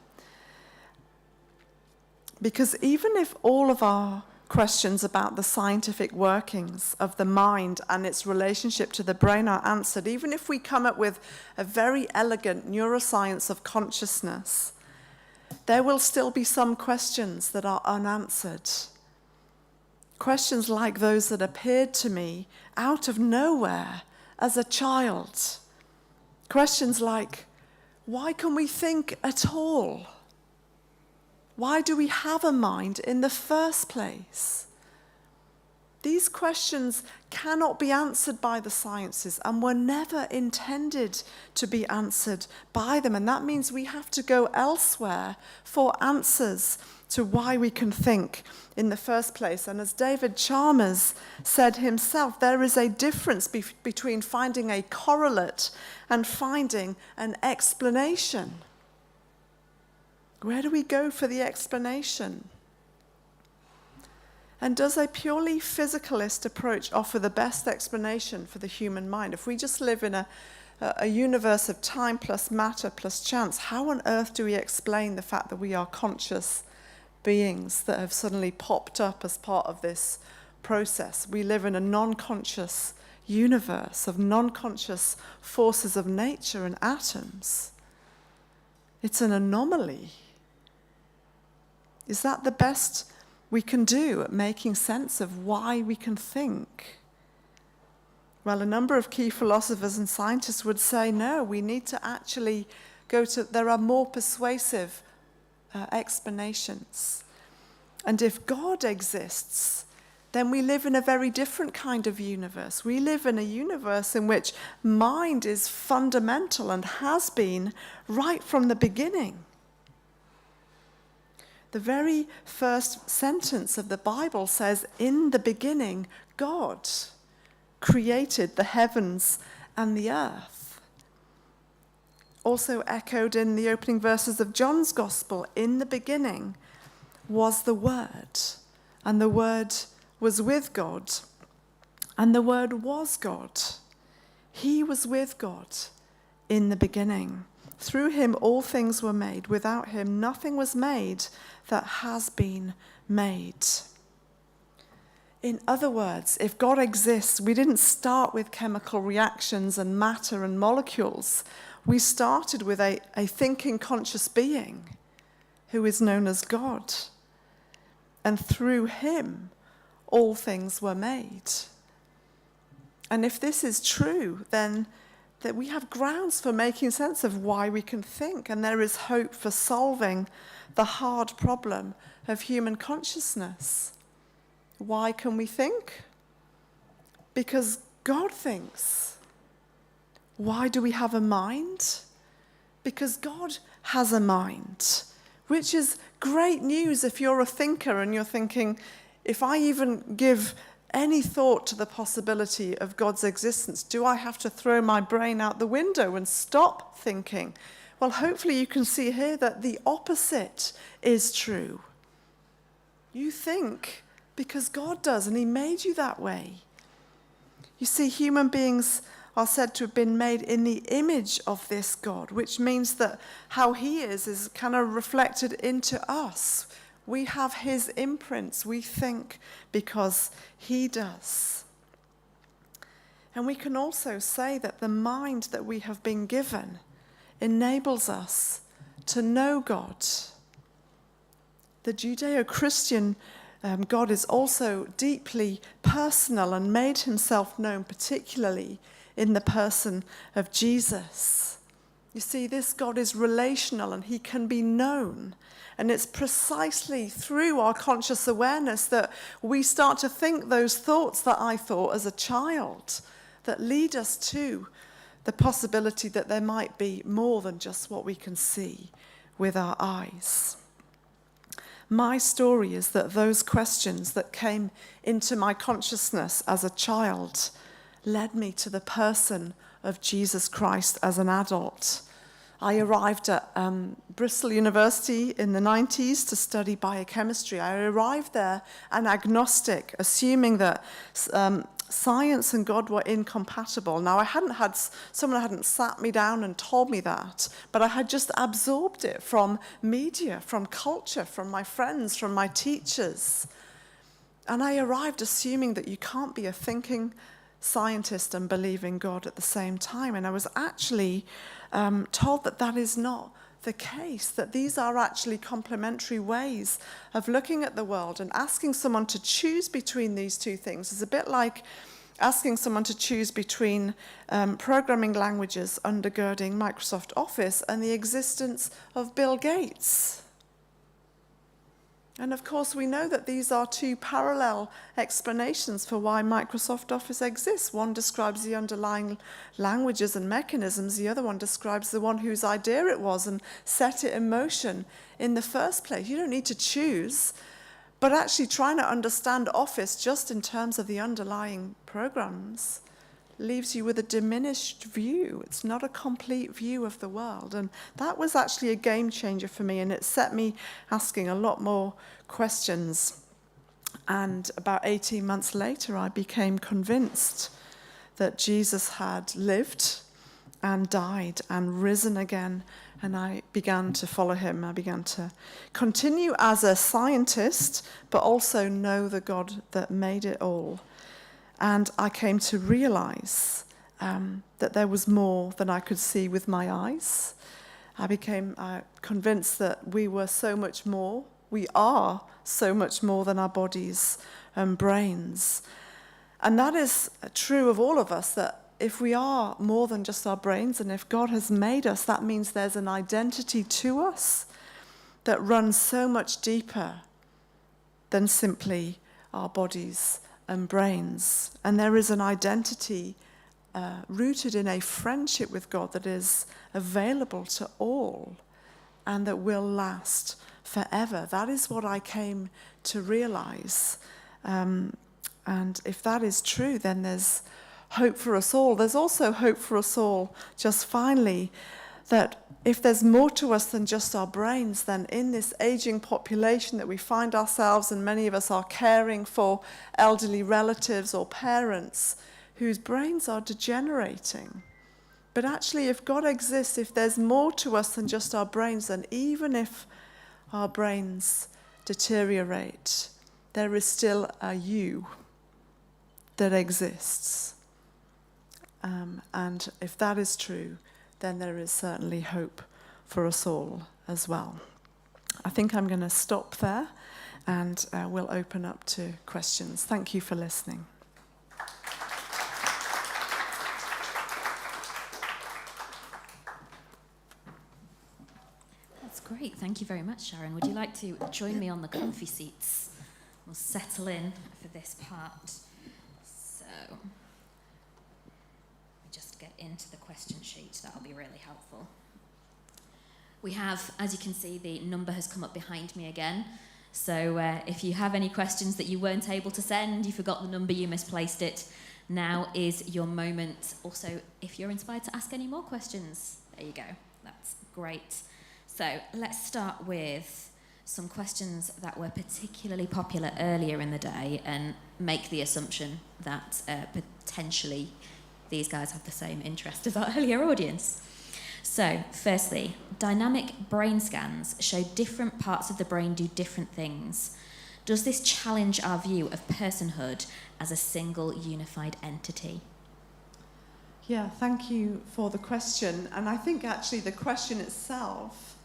Because even if all of our questions about the scientific workings of the mind and its relationship to the brain are answered, even if we come up with a very elegant neuroscience of consciousness, there will still be some questions that are unanswered. Questions like those that appeared to me out of nowhere as a child. Questions like, why can we think at all? Why do we have a mind in the first place? These questions cannot be answered by the sciences and were never intended to be answered by them. And that means we have to go elsewhere for answers to why we can think in the first place. And as David Chalmers said himself, there is a difference between finding a correlate and finding an explanation. Where do we go for the explanation? And does a purely physicalist approach offer the best explanation for the human mind? If we just live in a universe of time plus matter plus chance, how on earth do we explain the fact that we are conscious beings that have suddenly popped up as part of this process? We live in a non-conscious universe of non-conscious forces of nature and atoms. It's an anomaly. Is that the best we can do at making sense of why we can think? Well, a number of key philosophers and scientists would say, no, we need to actually there are more persuasive explanations. And if God exists, then we live in a very different kind of universe. We live in a universe in which mind is fundamental and has been right from the beginning. The very first sentence of the Bible says, "In the beginning, God created the heavens and the earth." Also echoed in the opening verses of John's Gospel, "In the beginning was the Word, and the Word was with God, and the Word was God. He was with God in the beginning. Through him all things were made. Without him nothing was made that has been made." In other words, if God exists, we didn't start with chemical reactions and matter and molecules. We started with a thinking, conscious being who is known as God. And through him, all things were made. And if this is true, then that we have grounds for making sense of why we can think, and there is hope for solving the hard problem of human consciousness. Why can we think? Because God thinks. Why do we have a mind? Because God has a mind, which is great news if you're a thinker and you're thinking, if I even give any thought to the possibility of God's existence, do I have to throw my brain out the window and stop thinking? Well, hopefully you can see here that the opposite is true. You think because God does, and he made you that way. You see, human beings are said to have been made in the image of this God, which means that how he is kind of reflected into us. We have his imprints. We think because he does. And we can also say that the mind that we have been given enables us to know God. The Judeo-Christian God is also deeply personal and made himself known particularly in the person of Jesus. You see, this God is relational and he can be known. And it's precisely through our conscious awareness that we start to think those thoughts that I thought as a child that lead us to the possibility that there might be more than just what we can see with our eyes. My story is that those questions that came into my consciousness as a child led me to the person of Jesus Christ as an adult. I arrived at Bristol University in the 90s to study biochemistry. I arrived there an agnostic, assuming that science and God were incompatible. Now, someone hadn't sat me down and told me that, but I had just absorbed it from media, from culture, from my friends, from my teachers. And I arrived assuming that you can't be a thinking scientist and believe in God at the same time. And I was actually told that that is not the case, that these are actually complementary ways of looking at the world, and asking someone to choose between these two things is a bit like asking someone to choose between programming languages undergirding Microsoft Office and the existence of Bill Gates. And of course, we know that these are two parallel explanations for why Microsoft Office exists. One describes the underlying languages and mechanisms. The other one describes the one whose idea it was and set it in motion in the first place. You don't need to choose, but actually trying to understand Office just in terms of the underlying programs leaves you with a diminished view. It's not a complete view of the world. And that was actually a game changer for me, and it set me asking a lot more questions. And about 18 months later, I became convinced that Jesus had lived and died and risen again, and I began to follow him. I began to continue as a scientist, but also know the God that made it all. And I came to realize that there was more than I could see with my eyes. I became convinced that we were so much more. We are so much more than our bodies and brains. And that is true of all of us, that if we are more than just our brains, and if God has made us, that means there's an identity to us that runs so much deeper than simply our bodies and brains. And there is an identity rooted in a friendship with God that is available to all and that will last forever. That is what I came to realize. And if that is true, then there's hope for us all. There's also hope for us all, just finally, that if there's more to us than just our brains, then in this aging population that we find ourselves, and many of us are caring for elderly relatives or parents whose brains are degenerating. But actually, if God exists, if there's more to us than just our brains, then even if our brains deteriorate, there is still a you that exists. And if that is true, then there is certainly hope for us all as well. I think I'm going to stop there, and we'll open up to questions. Thank you for listening. That's great. Thank you very much, Sharon. Would you like to join me on the comfy seats? We'll settle in for this part. So, just get into the question sheet. That'll be really helpful. We have, as you can see, the number has come up behind me again. So if you have any questions that you weren't able to send, you forgot the number, you misplaced it, now is your moment. Also, if you're inspired to ask any more questions, there you go. That's great. So let's start with some questions that were particularly popular earlier in the day and make the assumption that potentially these guys have the same interest as our earlier audience. So, firstly, dynamic brain scans show different parts of the brain do different things. Does this challenge our view of personhood as a single unified entity? Yeah, thank you for the question. And I think actually the question itself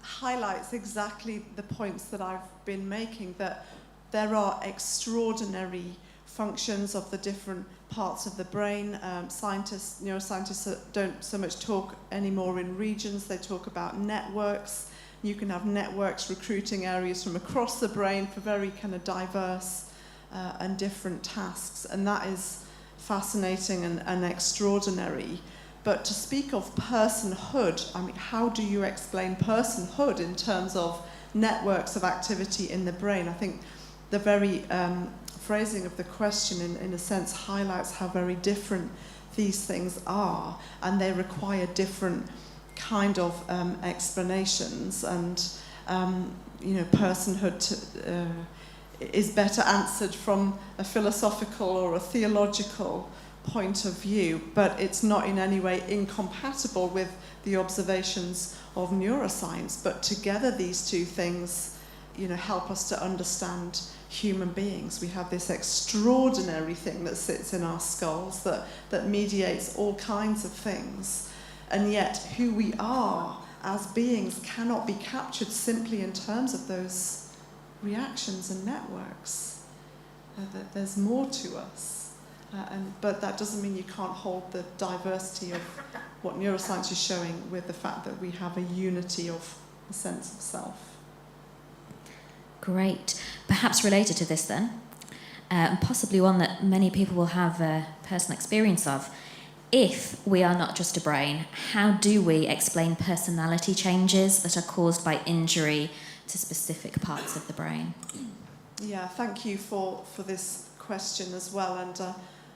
highlights exactly the points that I've been making, that there are extraordinary functions of the different parts of the brain. Neuroscientists don't so much talk anymore in regions, they talk about networks. You can have networks recruiting areas from across the brain for very kind of diverse and different tasks, and that is fascinating and extraordinary. But to speak of personhood, I mean, how do you explain personhood in terms of networks of activity in the brain? I think the very phrasing of the question in a sense highlights how very different these things are, and they require different kind of explanations, and personhood is better answered from a philosophical or a theological point of view, but it's not in any way incompatible with the observations of neuroscience. But together these two things help us to understand human beings. We have this extraordinary thing that sits in our skulls that mediates all kinds of things, and yet who we are as beings cannot be captured simply in terms of those reactions and networks. There's more to us, but that doesn't mean you can't hold the diversity of what neuroscience is showing with the fact that we have a unity of a sense of self. Great. Perhaps related to this then, and possibly one that many people will have a personal experience of. If we are not just a brain, how do we explain personality changes that are caused by injury to specific parts of the brain? Yeah, thank you for this question as well. And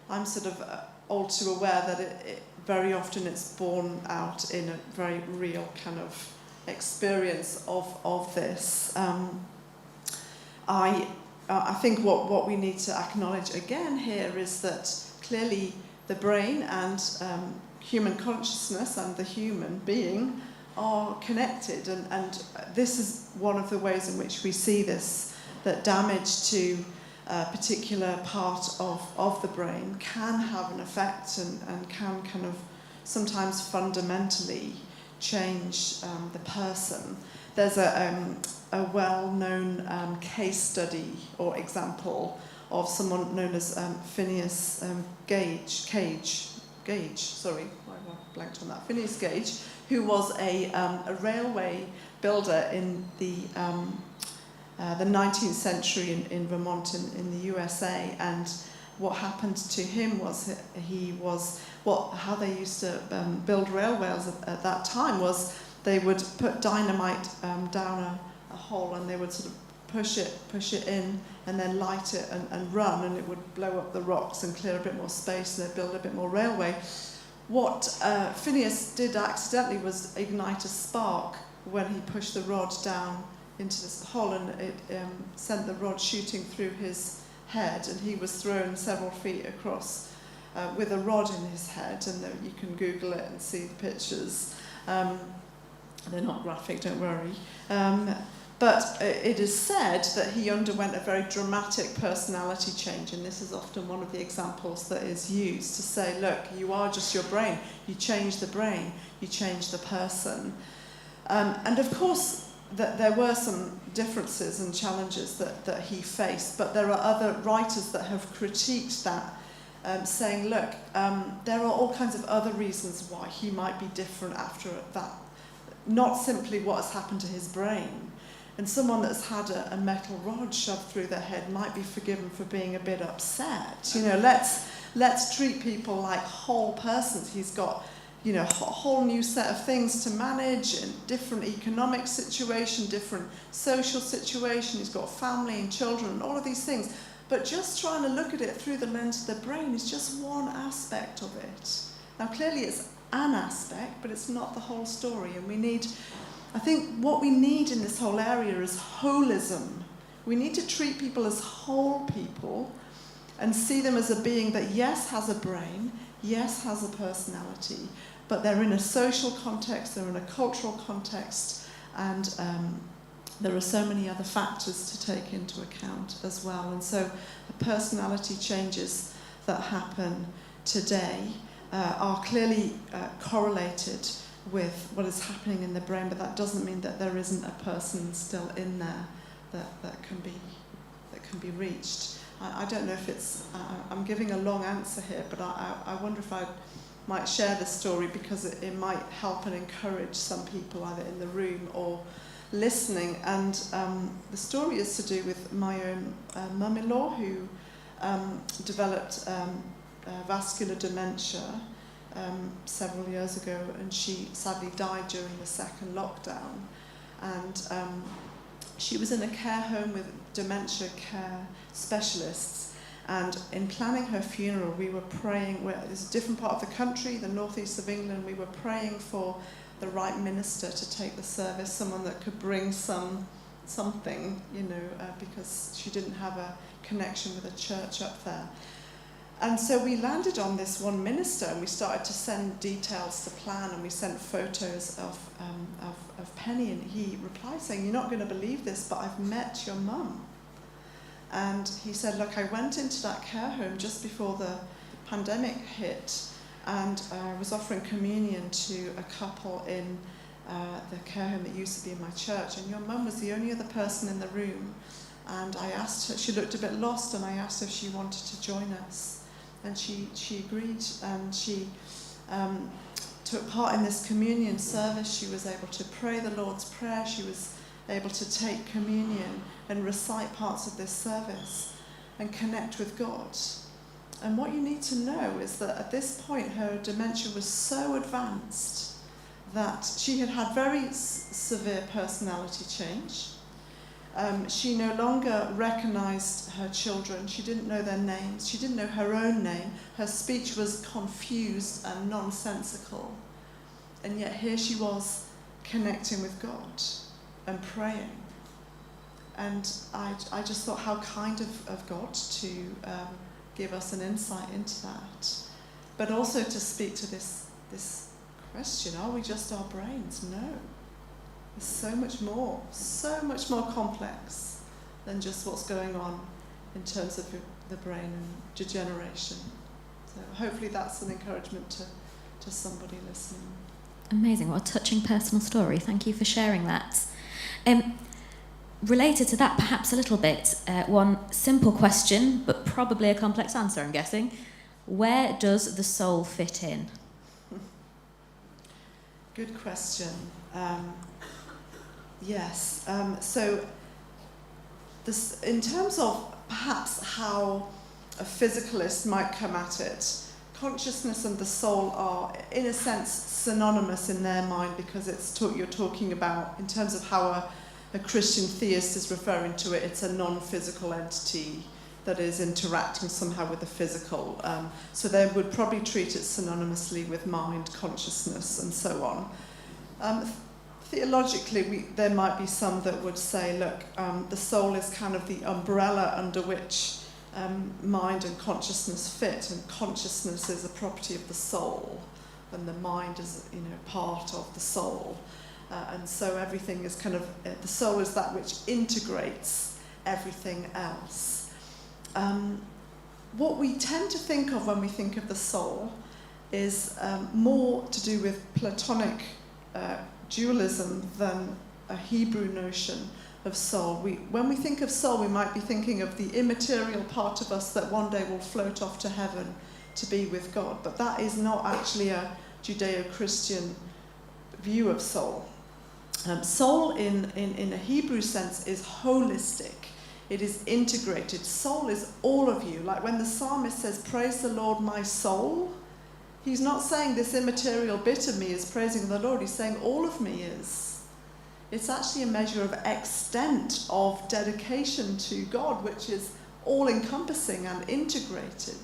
I'm sort of all too aware that it very often it's borne out in a very real kind of experience of this. I think what we need to acknowledge again here is that clearly the brain and human consciousness and the human being are connected, and this is one of the ways in which we see this, that damage to a particular part of the brain can have an effect and can kind of sometimes fundamentally change the person. There's a well-known case study or example of someone known as Phineas Gage, blanked on that, Phineas Gage, who was a railway builder in the the 19th century in Vermont in the USA, and what happened to him was how they used to build railways at that time was they would put dynamite down a hole, and they would sort of push it in and then light it and run, and it would blow up the rocks and clear a bit more space, and they'd build a bit more railway. What Phineas did accidentally was ignite a spark when he pushed the rod down into this hole, and it sent the rod shooting through his head, and he was thrown several feet across with a rod in his head, and you can Google it and see the pictures. They're not graphic, don't worry. But it is said that he underwent a very dramatic personality change, and this is often one of the examples that is used to say, look, you are just your brain. You change the brain, you change the person. And of course, there were some differences and challenges that he faced, but there are other writers that have critiqued that, saying, look, there are all kinds of other reasons why he might be different after that, not simply what has happened to his brain. And someone that's had a metal rod shoved through their head might be forgiven for being a bit upset. You know, let's treat people like whole persons. He's got, you know, a whole new set of things to manage, and different economic situation, different social situation. He's got family and children and all of these things. But just trying to look at it through the lens of the brain is just one aspect of it. Now, clearly it's an aspect, but it's not the whole story. And I think what we need in this whole area is holism. We need to treat people as whole people and see them as a being that, yes, has a brain, yes, has a personality, but they're in a social context, they're in a cultural context, and there are so many other factors to take into account as well. And so the personality changes that happen today are clearly correlated with what is happening in the brain, but that doesn't mean that there isn't a person still in there that can be reached. I don't know if it's, I'm giving a long answer here, but I wonder if I might share this story because it might help and encourage some people either in the room or listening. And the story is to do with my own mum-in-law, who developed vascular dementia several years ago, and she sadly died during the second lockdown. And she was in a care home with dementia care specialists, and in planning her funeral we were praying, it's a different part of the country, the northeast of England, we were praying for the right minister to take the service, someone that could bring something, you know, because she didn't have a connection with a church up there. And so we landed on this one minister, and we started to send details to plan, and we sent photos of Penny, and he replied saying, "You're not going to believe this, but I've met your mum." And he said, "Look, I went into that care home just before the pandemic hit, and I was offering communion to a couple in the care home that used to be in my church, and your mum was the only other person in the room. And I asked her, she looked a bit lost, and I asked her if she wanted to join us. And she agreed, and she took part in this communion service. She was able to pray the Lord's Prayer. She was able to take communion and recite parts of this service and connect with God. And what you need to know is that at this point her dementia was so advanced that she had had very severe personality change. She no longer recognized her children. She didn't know their names. She didn't know her own name. Her speech was confused and nonsensical. And yet here she was connecting with God and praying. And I just thought how kind of God to give us an insight into that. But also to speak to this question, are we just our brains? No. There's so much more complex than just what's going on in terms of the brain and degeneration. So hopefully that's an encouragement to somebody listening. Amazing, what a touching personal story. Thank you for sharing that. Related to that, perhaps a little bit, one simple question, but probably a complex answer, I'm guessing. Where does the soul fit in? Good question. Yes. So this, in terms of perhaps how a physicalist might come at it, consciousness and the soul are, in a sense, synonymous in their mind, because you're talking about, in terms of how a Christian theist is referring to it, it's a non-physical entity that is interacting somehow with the physical. So they would probably treat it synonymously with mind, consciousness, and so on. Theologically, there might be some that would say, look, the soul is kind of the umbrella under which mind and consciousness fit, and consciousness is a property of the soul, and the mind is, part of the soul. And so everything is kind of, the soul is that which integrates everything else. What we tend to think of when we think of the soul is more to do with Platonic dualism than a Hebrew notion of soul. When we think of soul, we might be thinking of the immaterial part of us that one day will float off to heaven to be with God. But that is not actually a Judeo-Christian view of soul. Soul in a Hebrew sense is holistic. It is integrated. Soul is all of you. Like when the psalmist says, "Praise the Lord, my soul," he's not saying this immaterial bit of me is praising the Lord. He's saying all of me is. It's actually a measure of extent of dedication to God, which is all-encompassing and integrated,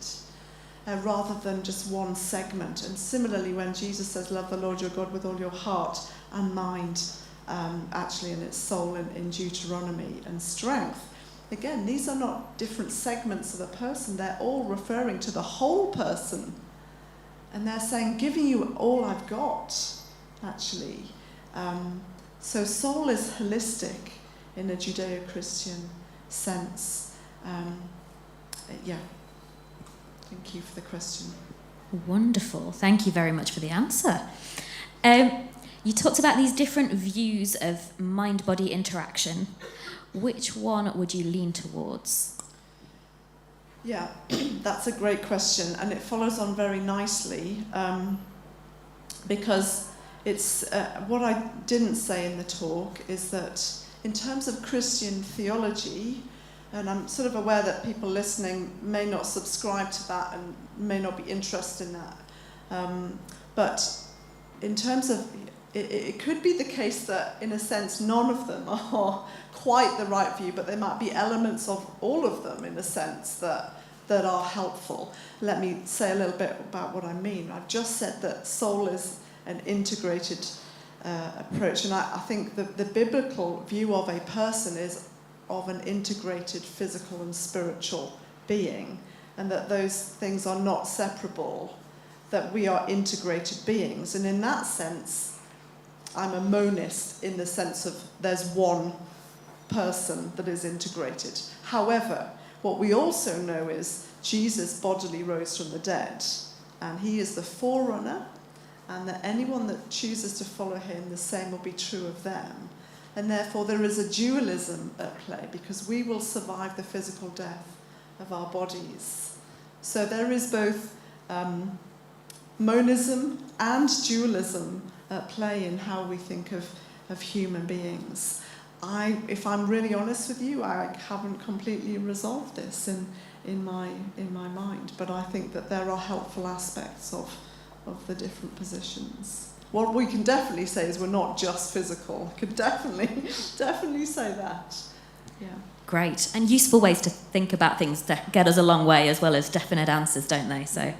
rather than just one segment. And similarly, when Jesus says, "Love the Lord your God with all your heart and mind," actually in its soul in Deuteronomy, and strength. Again, these are not different segments of a person. They're all referring to the whole person. And they're saying, giving you all I've got, actually. So soul is holistic in a Judeo-Christian sense. Yeah. Thank you for the question. Wonderful. Thank you very much for the answer. You talked about these different views of mind-body interaction. Which one would you lean towards? Yeah, that's a great question, and it follows on very nicely, because it's what I didn't say in the talk is that in terms of Christian theology, and I'm sort of aware that people listening may not subscribe to that and may not be interested in that, but in terms of it could be the case that, in a sense, none of them are quite the right view, but there might be elements of all of them, in a sense, that are helpful. Let me say a little bit about what I mean. I've just said that soul is an integrated approach, and I think the biblical view of a person is of an integrated physical and spiritual being, and that those things are not separable, that we are integrated beings. And in that sense, I'm a monist in the sense of there's one person that is integrated. However, what we also know is Jesus bodily rose from the dead, and he is the forerunner, and that anyone that chooses to follow him, the same will be true of them. And therefore there is a dualism at play, because we will survive the physical death of our bodies. So there is both monism and dualism at play in how we think of human beings. If I'm really honest with you, I haven't completely resolved this in my mind, but I think that there are helpful aspects of the different positions. What we can definitely say is we're not just physical. I could definitely say that. Yeah. Great. And useful ways to think about things to get us a long way, as well as definite answers, don't they? So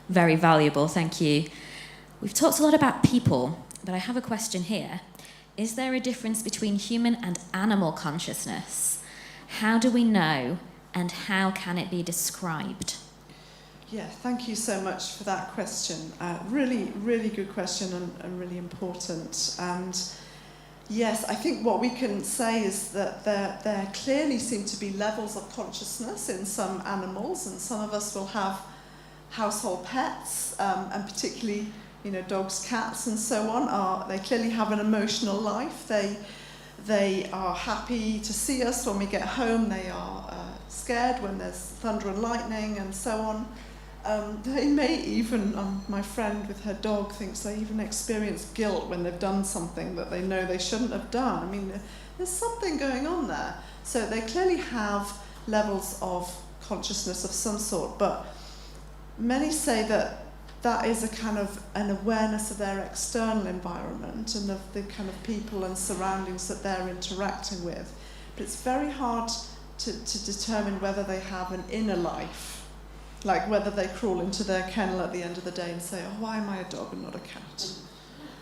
very valuable. Thank you. We've talked a lot about people, but I have a question here. Is there a difference between human and animal consciousness? How do we know, and how can it be described? Yeah, thank you so much for that question. Really, really good question, and really important. And yes, I think what we can say is that there clearly seem to be levels of consciousness in some animals, and some of us will have household pets, and particularly, dogs, cats, and so on. They clearly have an emotional life. They are happy to see us when we get home. They are scared when there's thunder and lightning, and so on. They may even, my friend with her dog thinks they even experience guilt when they've done something that they know they shouldn't have done. I mean, there's something going on there. So they clearly have levels of consciousness of some sort, but many say that that is a kind of an awareness of their external environment and of the kind of people and surroundings that they're interacting with. But it's very hard to determine whether they have an inner life, like whether they crawl into their kennel at the end of the day and say, oh, why am I a dog and not a cat?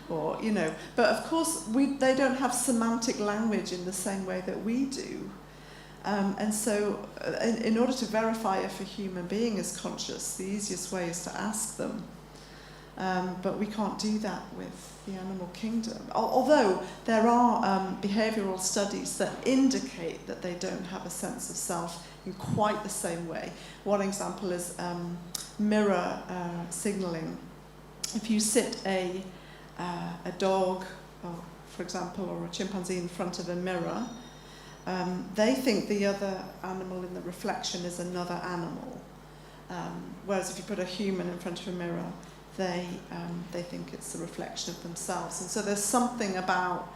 Or, you know, but of course they don't have semantic language in the same way that we do. And so in order to verify if a human being is conscious, the easiest way is to ask them. But we can't do that with the animal kingdom. Although there are behavioural studies that indicate that they don't have a sense of self in quite the same way. One example is mirror signalling. If you sit a dog, for example, or a chimpanzee in front of a mirror, they think the other animal in the reflection is another animal. Whereas if you put a human in front of a mirror, they think it's a reflection of themselves. And so there's something about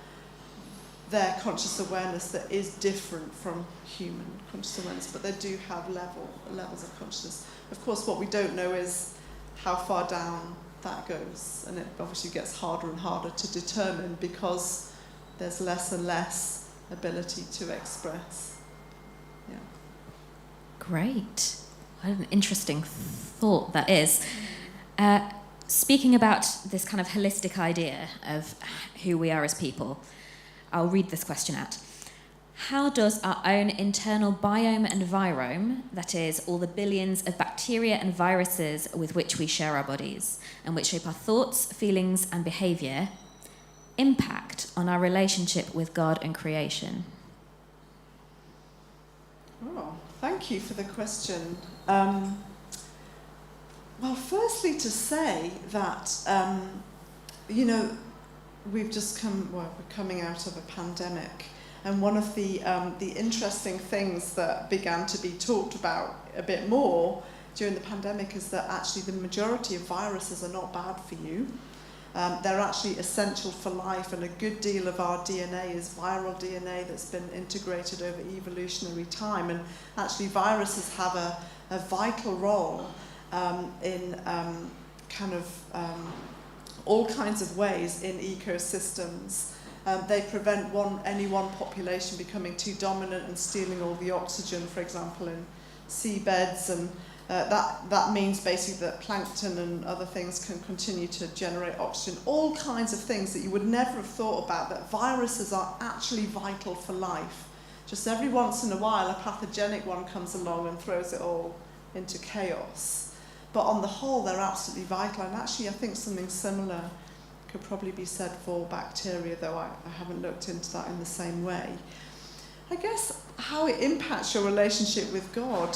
their conscious awareness that is different from human conscious awareness, but they do have levels of consciousness. Of course, what we don't know is how far down that goes, and it obviously gets harder and harder to determine because there's less and less ability to express. Yeah. Great. What an interesting thought that is. Speaking about this kind of holistic idea of who we are as people, I'll read this question out. How does our own internal biome and virome, that is, all the billions of bacteria and viruses with which we share our bodies and which shape our thoughts, feelings, and behaviour, impact on our relationship with God and creation? Oh, thank you for the question. Well, firstly to say that, we're coming out of a pandemic, and one of the interesting things that began to be talked about a bit more during the pandemic is that actually the majority of viruses are not bad for you. They're actually essential for life, and a good deal of our DNA is viral DNA that's been integrated over evolutionary time, and actually viruses have a vital role in all kinds of ways in ecosystems. They prevent any one population becoming too dominant and stealing all the oxygen, for example, in seabeds, and that means basically that plankton and other things can continue to generate oxygen. All kinds of things that you would never have thought about, that viruses are actually vital for life. Just every once in a while, a pathogenic one comes along and throws it all into chaos. But on the whole, they're absolutely vital. And actually, I think something similar could probably be said for bacteria, though I haven't looked into that in the same way. I guess how it impacts your relationship with God,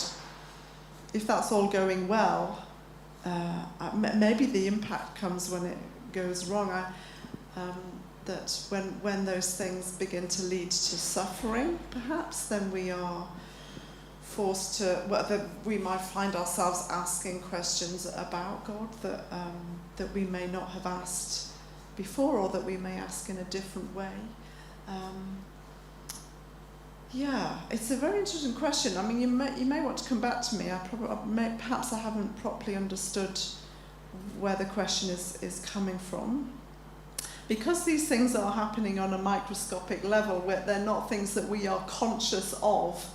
if that's all going well, maybe the impact comes when it goes wrong. That when those things begin to lead to suffering, perhaps, then we are forced to, we might find ourselves asking questions about God that we may not have asked before, or that we may ask in a different way. It's a very interesting question. I mean, you may want to come back to me. Perhaps I haven't properly understood where the question is coming from. Because these things are happening on a microscopic level, where they're not things that we are conscious of,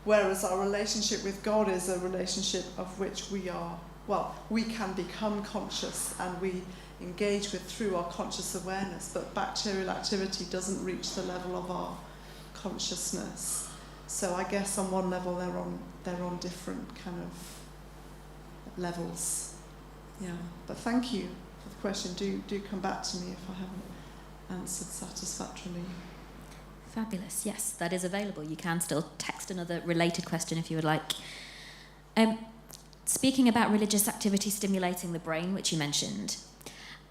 whereas our relationship with God is a relationship of which we can become conscious, and we engage with through our conscious awareness, but bacterial activity doesn't reach the level of our consciousness. So I guess on one level they're on different kind of levels. Yeah. But thank you for the question. Do come back to me if I haven't answered satisfactorily. Fabulous. Yes, that is available. You can still text another related question if you would like. Speaking about religious activity stimulating the brain, which you mentioned,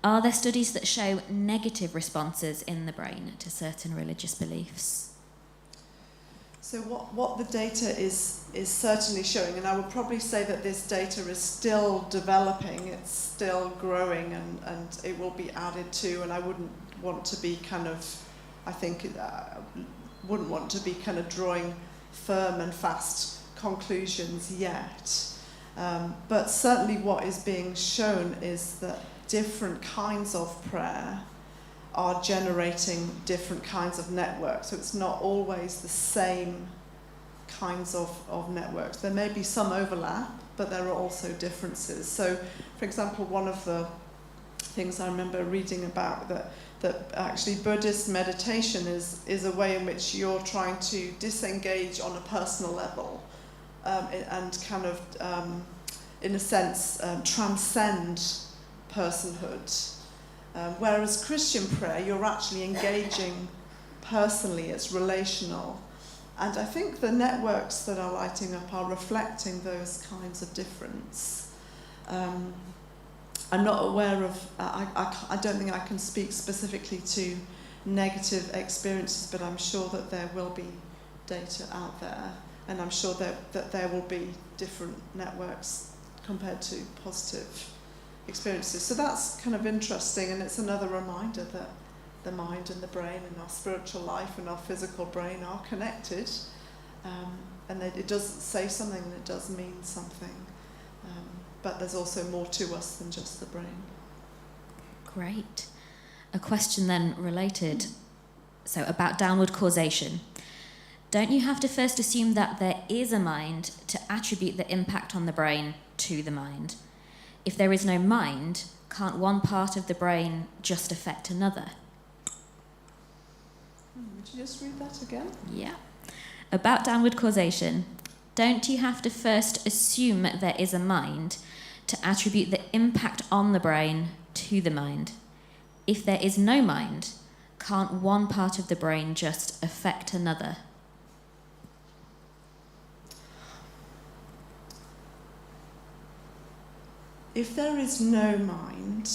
are there studies that show negative responses in the brain to certain religious beliefs? So what the data is certainly showing, and I would probably say that this data is still developing, it's still growing, and it will be added to, and I wouldn't want to be wouldn't want to be kind of drawing firm and fast conclusions yet. But certainly what is being shown is that different kinds of prayer are generating different kinds of networks. So it's not always the same kinds of networks. There may be some overlap, but there are also differences. So, for example, one of the things I remember reading about that actually Buddhist meditation is a way in which you're trying to disengage on a personal level and kind of, in a sense, transcend personhood. Whereas Christian prayer, you're actually engaging personally, it's relational. And I think the networks that are lighting up are reflecting those kinds of difference. I'm not aware of, I don't think I can speak specifically to negative experiences, but I'm sure that there will be data out there, and I'm sure that there will be different networks compared to positive experiences. So that's kind of interesting, and it's another reminder that the mind and the brain and our spiritual life and our physical brain are connected, and that it does say something and it does mean something. But there's also more to us than just the brain. Great. A question then related, so about downward causation. Don't you have to first assume that there is a mind to attribute the impact on the brain to the mind? If there is no mind, can't one part of the brain just affect another? Would you just read that again? Yeah. About downward causation. Don't you have to first assume there is a mind to attribute the impact on the brain to the mind? If there is no mind, can't one part of the brain just affect another? If there is no mind,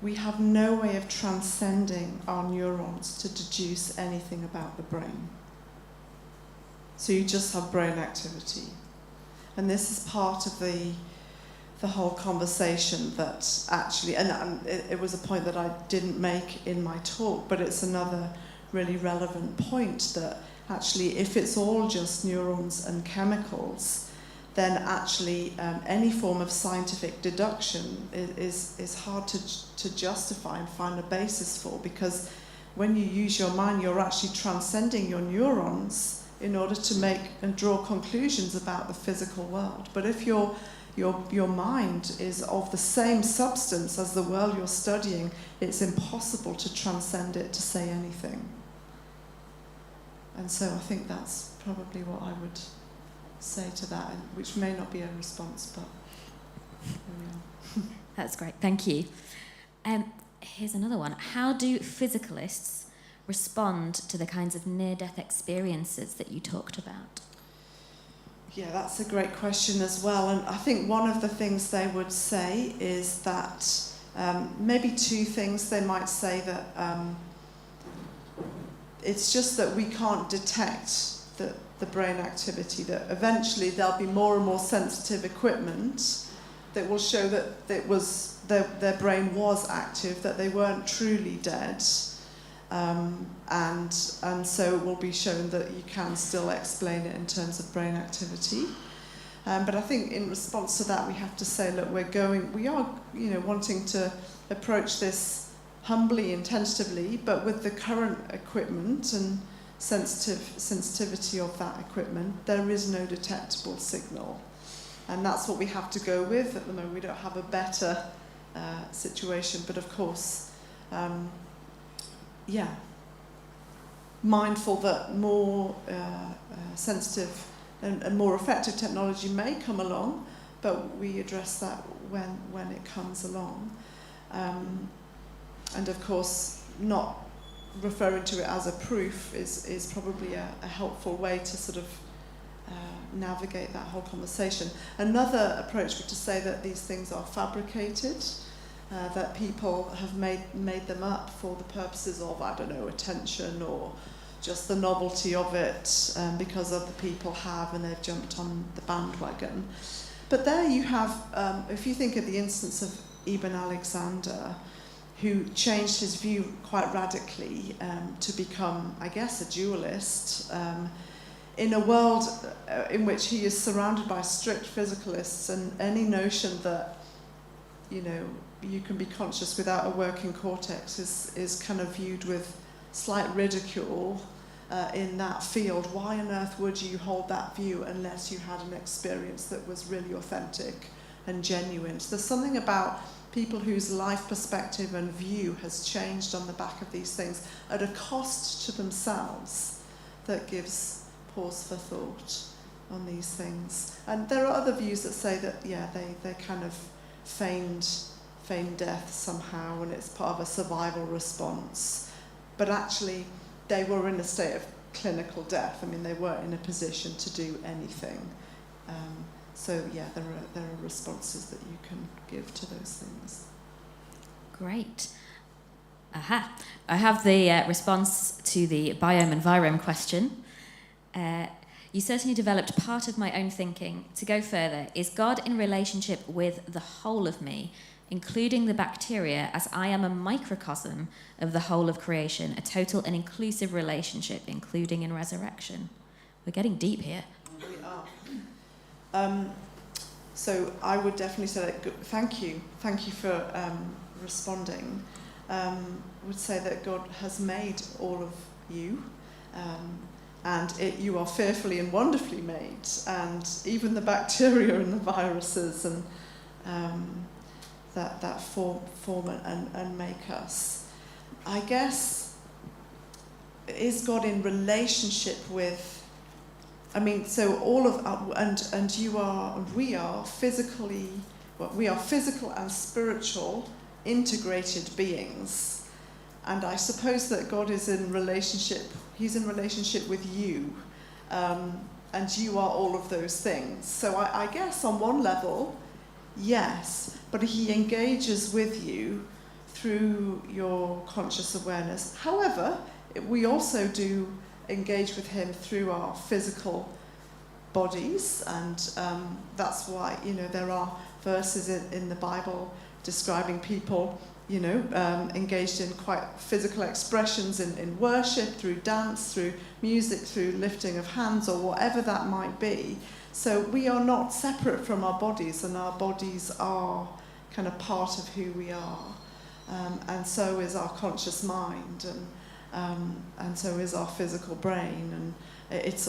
we have no way of transcending our neurons to deduce anything about the brain. So you just have brain activity. And this is part of the whole conversation that actually, and it was a point that I didn't make in my talk, but it's another really relevant point, that actually if it's all just neurons and chemicals, then actually any form of scientific deduction is hard to justify and find a basis for, because when you use your mind, you're actually transcending your neurons in order to make and draw conclusions about the physical world. But if your mind is of the same substance as the world you're studying, it's impossible to transcend it to say anything. And so I think that's probably what I would say to that, which may not be a response, but here we are. That's great, thank you. Here's another one. How do physicalists respond to the kinds of near-death experiences that you talked about? Yeah, that's a great question as well. And I think one of the things they would say is that maybe two things. They might say that it's just that we can't detect the brain activity, that eventually there'll be more and more sensitive equipment that will show that their brain was active, that they weren't truly dead. And so it will be shown that you can still explain it in terms of brain activity. But I think in response to that, we have to say, look, we are wanting to approach this humbly and tentatively, but with the current equipment and sensitivity of that equipment, there is no detectable signal. And that's what we have to go with. At the moment, we don't have a better situation, but of course, mindful that more sensitive and more effective technology may come along, but we address that when it comes along. And of course, not referring to it as a proof is probably a helpful way to sort of navigate that whole conversation. Another approach would to say that these things are fabricated, that people have made them up for the purposes of, I don't know, attention or just the novelty of it, because other people have and they've jumped on the bandwagon. But there you have, if you think of the instance of Ibn Alexander, who changed his view quite radically to become, I guess, a dualist, in a world in which he is surrounded by strict physicalists, and any notion that, you can be conscious without a working cortex is kind of viewed with slight ridicule in that field. Why on earth would you hold that view unless you had an experience that was really authentic and genuine? So there's something about people whose life perspective and view has changed on the back of these things at a cost to themselves that gives pause for thought on these things. And there are other views that say that, they kind of feigned death somehow, and it's part of a survival response. But actually, they were in a state of clinical death. I mean, they weren't in a position to do anything. There are responses that you can give to those things. Great. Aha. I have the response to the biome and virome question. You certainly developed part of my own thinking. To go further, is God in relationship with the whole of me, including the bacteria, as I am a microcosm of the whole of creation, a total and inclusive relationship, including in resurrection? We're getting deep here. We are. So I would definitely say that, thank you for responding. Would say that God has made all of you, and you are fearfully and wonderfully made, and even the bacteria and the viruses and that form and make us. I guess, is God in relationship with? I mean, so all of and you are, and we are physically, we are physical and spiritual integrated beings, and I suppose that God is in relationship. He's in relationship with you, and you are all of those things. So I guess on one level, yes, but he engages with you through your conscious awareness. However, we also do engage with him through our physical bodies, and that's why, there are verses in the Bible describing people, engaged in quite physical expressions in worship, through dance, through music, through lifting of hands, or whatever that might be. So we are not separate from our bodies, and our bodies are kind of part of who we are. And so is our conscious mind, and so is our physical brain. And it's,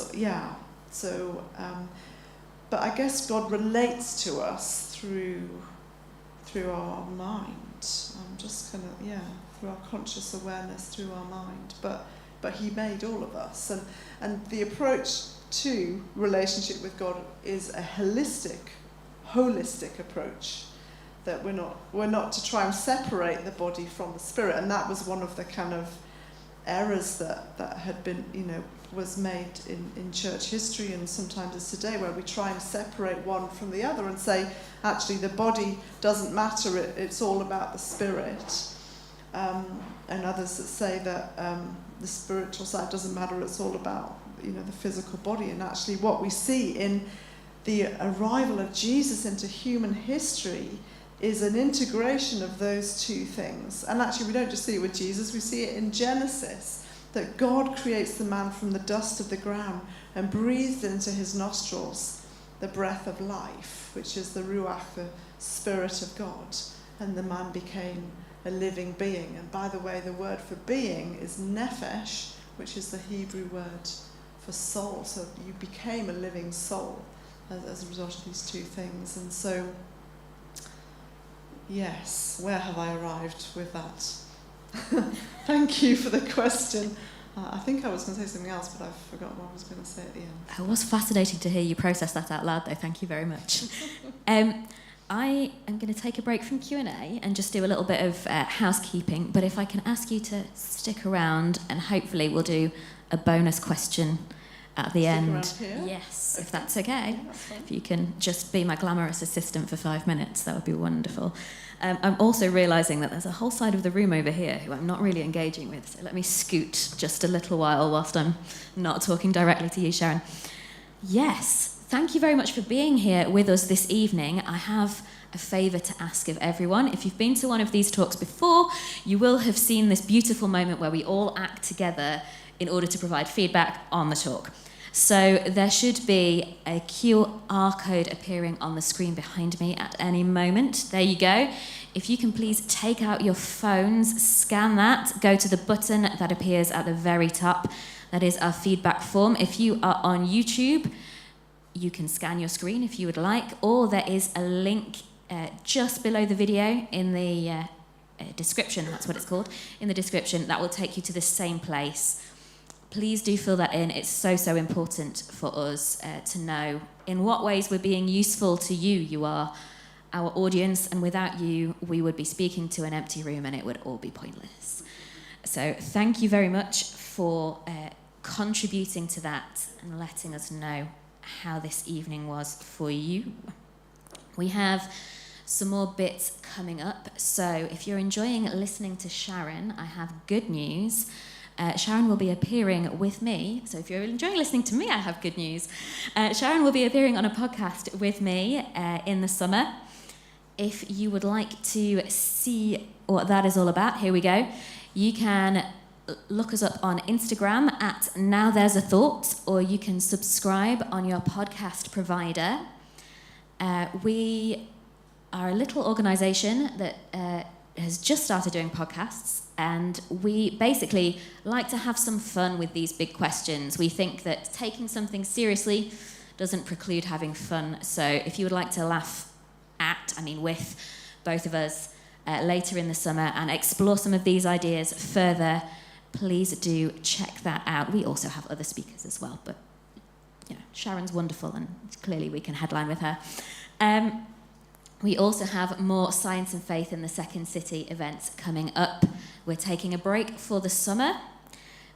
so, but I guess God relates to us through our mind. Just kind of, through our conscious awareness, through our mind. But he made all of us. And the approach to relationship with God is a holistic approach, that we're not to try and separate the body from the spirit. And that was one of the kind of errors that had been, was made in church history, and sometimes it's today, where we try and separate one from the other and say, actually, the body doesn't matter, it's all about the spirit. And others that say that the spiritual side doesn't matter, it's all about, the physical body. And actually what we see in the arrival of Jesus into human history is an integration of those two things. And actually we don't just see it with Jesus, we see it in Genesis, that God creates the man from the dust of the ground and breathed into his nostrils the breath of life, which is the ruach, the spirit of God, and the man became a living being. And by the way, the word for being is nephesh, which is the Hebrew word for soul. So you became a living soul as a result of these two things. And so, yes, where have I arrived with that? Thank you for the question. I think I was going to say something else, but I've forgotten what I was going to say at the end. It was fascinating to hear you process that out loud, though. Thank you very much. I am going to take a break from Q&A and just do a little bit of housekeeping, but if I can ask you to stick around, and hopefully we'll do a bonus question at the end. Here? Yes, okay. If that's okay. That's fine. If you can just be my glamorous assistant for 5 minutes, that would be wonderful. I'm also realising that there's a whole side of the room over here who I'm not really engaging with, so let me scoot just a little while whilst I'm not talking directly to you, Sharon. Yes, thank you very much for being here with us this evening. I have a favour to ask of everyone. If you've been to one of these talks before, you will have seen this beautiful moment where we all act together in order to provide feedback on the talk. So there should be a QR code appearing on the screen behind me at any moment. There you go. If you can please take out your phones, scan that, go to the button that appears at the very top. That is our feedback form. If you are on YouTube, you can scan your screen if you would like, or there is a link just below the video in the description, that's what it's called, in the description, that will take you to the same place. Please do fill that in. It's so important for us to know in what ways we're being useful to you. You are our audience, and without you, we would be speaking to an empty room and it would all be pointless. So thank you very much for contributing to that and letting us know how this evening was for you. We have some more bits coming up. So if you're enjoying listening to Sharon, I have good news. Sharon will be appearing with me. So if you're enjoying listening to me, I have good news. Sharon will be appearing on a podcast with me in the summer. If you would like to see what that is all about, here we go. You can look us up on Instagram at Now There's a Thought, or you can subscribe on your podcast provider. We are a little organisation that has just started doing podcasts, and we basically like to have some fun with these big questions. We think that taking something seriously doesn't preclude having fun. So if you would like to laugh with both of us later in the summer and explore some of these ideas further, please do check that out. We also have other speakers as well, but Sharon's wonderful and clearly we can headline with her. We also have more Science and Faith in the Second City events coming up. We're taking a break for the summer,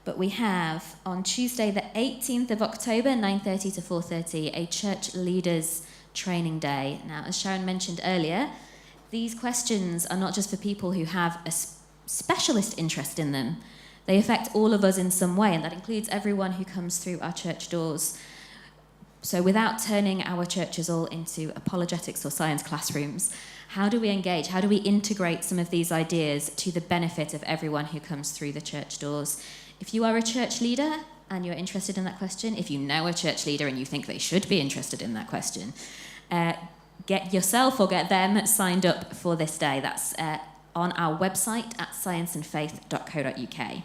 but we have on Tuesday the 18th of October, 9:30 to 4:30, a church leaders training day. Now, as Sharon mentioned earlier, these questions are not just for people who have a specialist interest in them. They affect all of us in some way, and that includes everyone who comes through our church doors. So without turning our churches all into apologetics or science classrooms, how do we engage? How do we integrate some of these ideas to the benefit of everyone who comes through the church doors? If you are a church leader and you're interested in that question, if you know a church leader and you think they should be interested in that question, get yourself or get them signed up for this day. That's on our website at scienceandfaith.co.uk.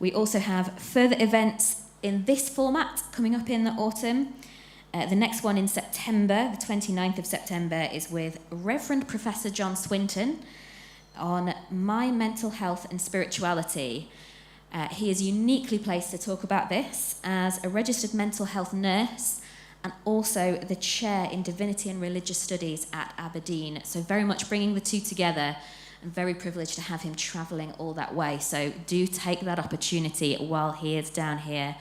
We also have further events in this format coming up in the autumn. The next one in September, the 29th of September, is with Reverend Professor John Swinton on my mental health and spirituality. He is uniquely placed to talk about this as a registered mental health nurse and also the chair in Divinity and Religious Studies at Aberdeen. So very much bringing the two together, and very privileged to have him travelling all that way. So do take that opportunity while he is down here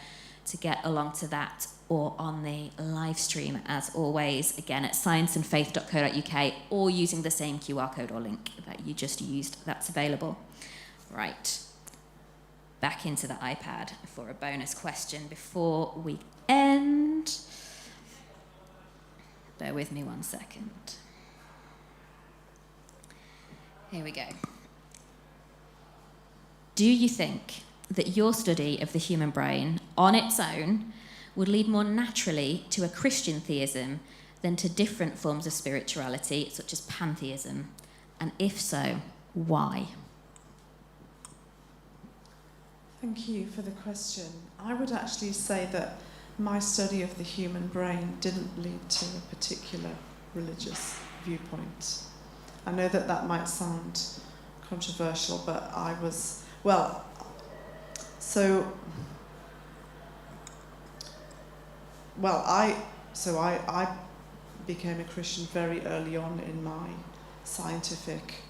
to get along to that, or on the live stream, as always, again at scienceandfaith.co.uk, or using the same QR code or link that you just used. That's available. Right. Back into the iPad for a bonus question before we end. Bear with me 1 second. Here we go. Do you think that your study of the human brain on its own would lead more naturally to a Christian theism than to different forms of spirituality, such as pantheism? And if so, why? Thank you for the question. I would actually say that my study of the human brain didn't lead to a particular religious viewpoint. I know that that might sound controversial, but I became a Christian very early on in my scientific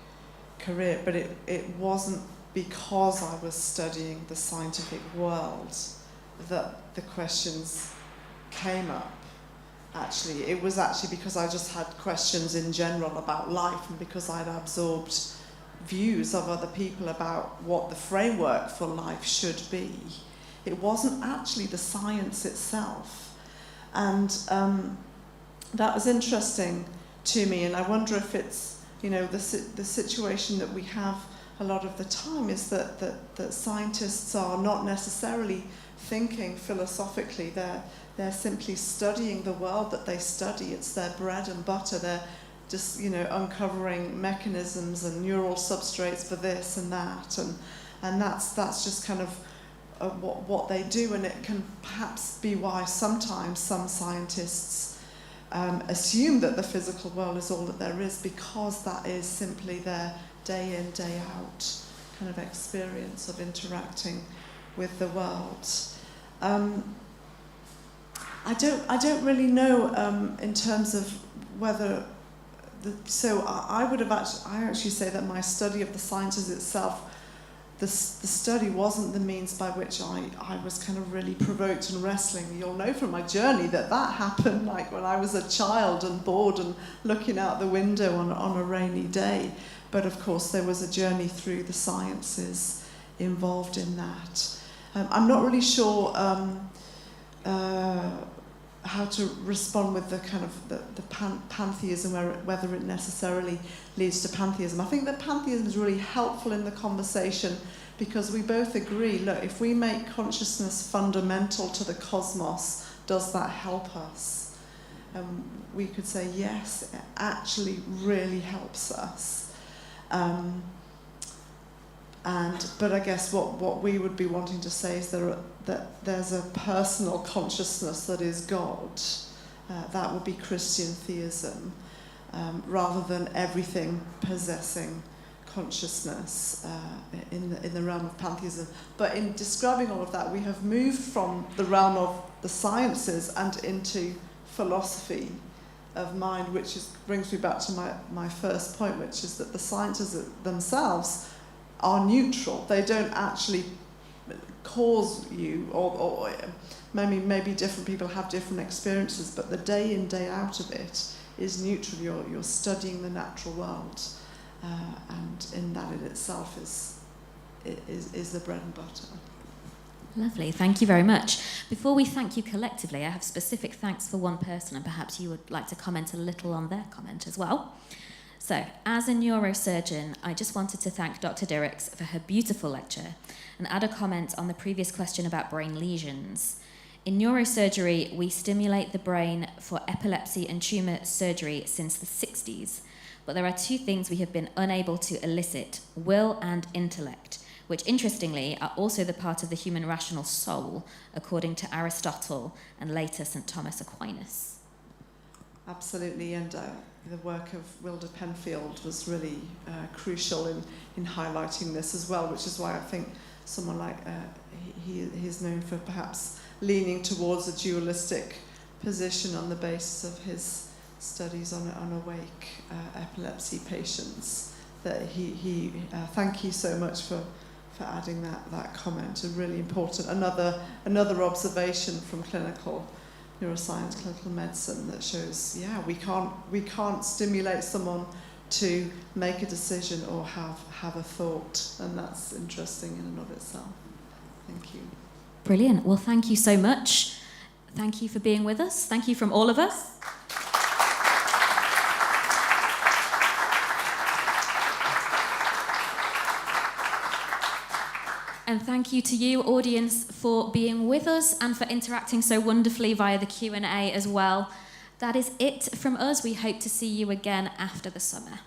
career, but it wasn't because I was studying the scientific world that the questions came up. Actually, it was actually because I just had questions in general about life, and because I'd absorbed views of other people about what the framework for life should be. It wasn't actually the science itself. And that was interesting to me. And I wonder if it's, the situation that we have a lot of the time is that scientists are not necessarily thinking philosophically. They're simply studying the world that they study. It's their bread and butter. They're just, uncovering mechanisms and neural substrates for this and that, and that's just kind of what they do. And it can perhaps be why sometimes some scientists assume that the physical world is all that there is, because that is simply their day in, day out kind of experience of interacting with the world. I don't really know in terms of whether. I actually say that my study of the sciences itself, the study wasn't the means by which I was kind of really provoked and wrestling. You'll know from my journey that happened like when I was a child and bored and looking out the window on a rainy day. But of course there was a journey through the sciences involved in that. I'm not really sure how to respond with the kind of the pantheism, whether it necessarily leads to pantheism. I think that pantheism is really helpful in the conversation because we both agree, look, if we make consciousness fundamental to the cosmos, does that help us? We could say, yes, it actually really helps us. But I guess what we would be wanting to say is that there's a personal consciousness that is God. That would be Christian theism, rather than everything possessing consciousness in the realm of pantheism. But in describing all of that, we have moved from the realm of the sciences and into philosophy of mind, which brings me back to my first point, which is that the sciences themselves are neutral. They don't actually cause you, or maybe different people have different experiences, but the day in, day out of it is neutral. You're studying the natural world, and in that in itself is the bread and butter. Lovely, thank you very much. Before we thank you collectively, I have specific thanks for one person, and perhaps you would like to comment a little on their comment as well. So, as a neurosurgeon, I just wanted to thank Dr. Dirckx for her beautiful lecture and add a comment on the previous question about brain lesions. In neurosurgery, we stimulate the brain for epilepsy and tumour surgery since the 60s, but there are two things we have been unable to elicit: will and intellect, which interestingly are also the part of the human rational soul, according to Aristotle and later St. Thomas Aquinas. Absolutely, and the work of Wilder Penfield was really crucial in highlighting this as well, which is why I think someone like he's known for perhaps leaning towards a dualistic position on the basis of his studies on awake epilepsy patients. That he thank you so much for adding that comment. A really important another observation from clinical neuroscience, clinical medicine, that shows, we can't stimulate someone to make a decision or have a thought, and that's interesting in and of itself. Thank you. Brilliant. Well, thank you so much. Thank you for being with us. Thank you from all of us. And thank you to you, audience, for being with us and for interacting so wonderfully via the Q&A as well. That is it from us. We hope to see you again after the summer.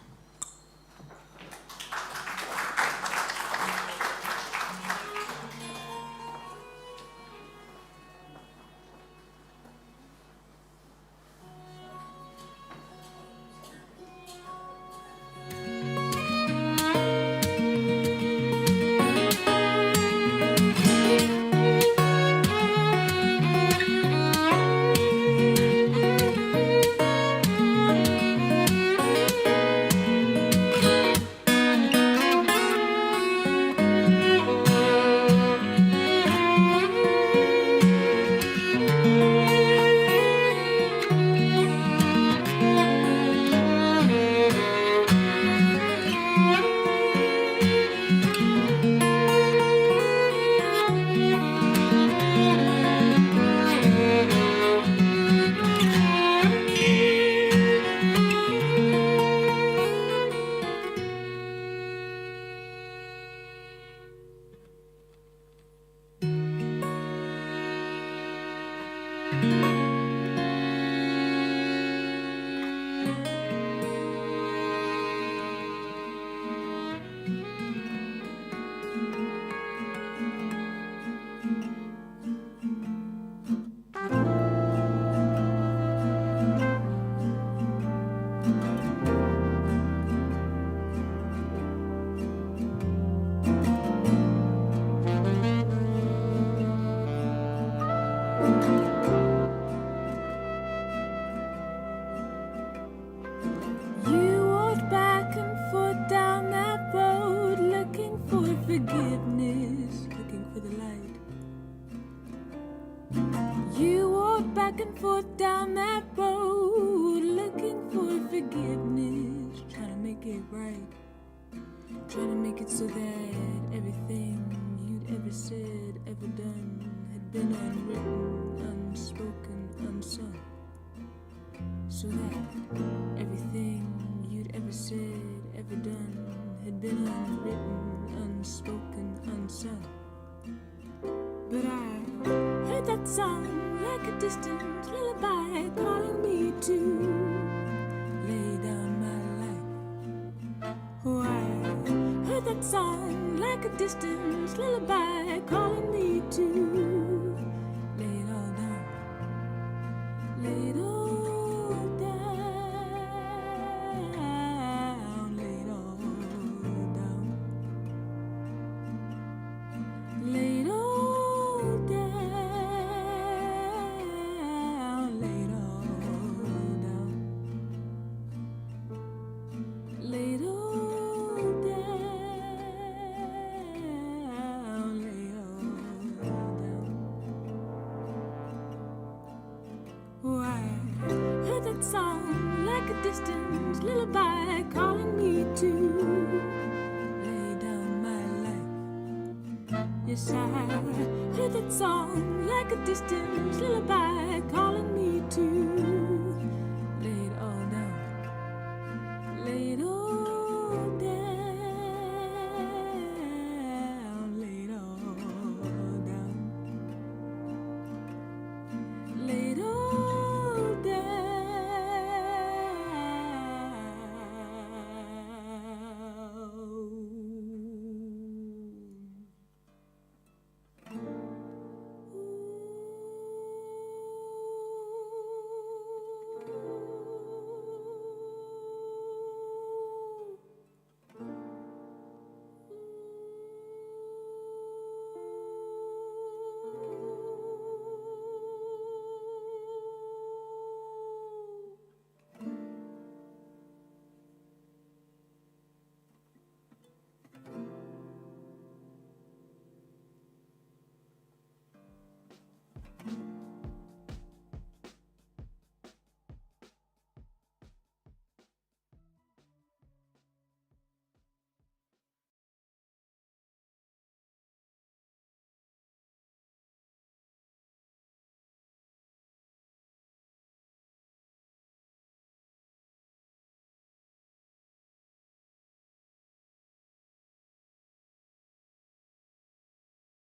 forth down that road, looking for forgiveness, trying to make it right, trying to make it so that everything you'd ever said, ever done, had been unwritten, unspoken, unsung, so that everything you'd ever said, ever done, had been unwritten, unspoken, unsung. But I heard that song like a distant lullaby calling me to lay down my life. Oh, I heard that song like a distant lullaby calling me to lay it all down, lay it all down, lay it all down, lay it all song like a distant lullaby calling me to lay down my life. Yes, I heard that song like a distant lullaby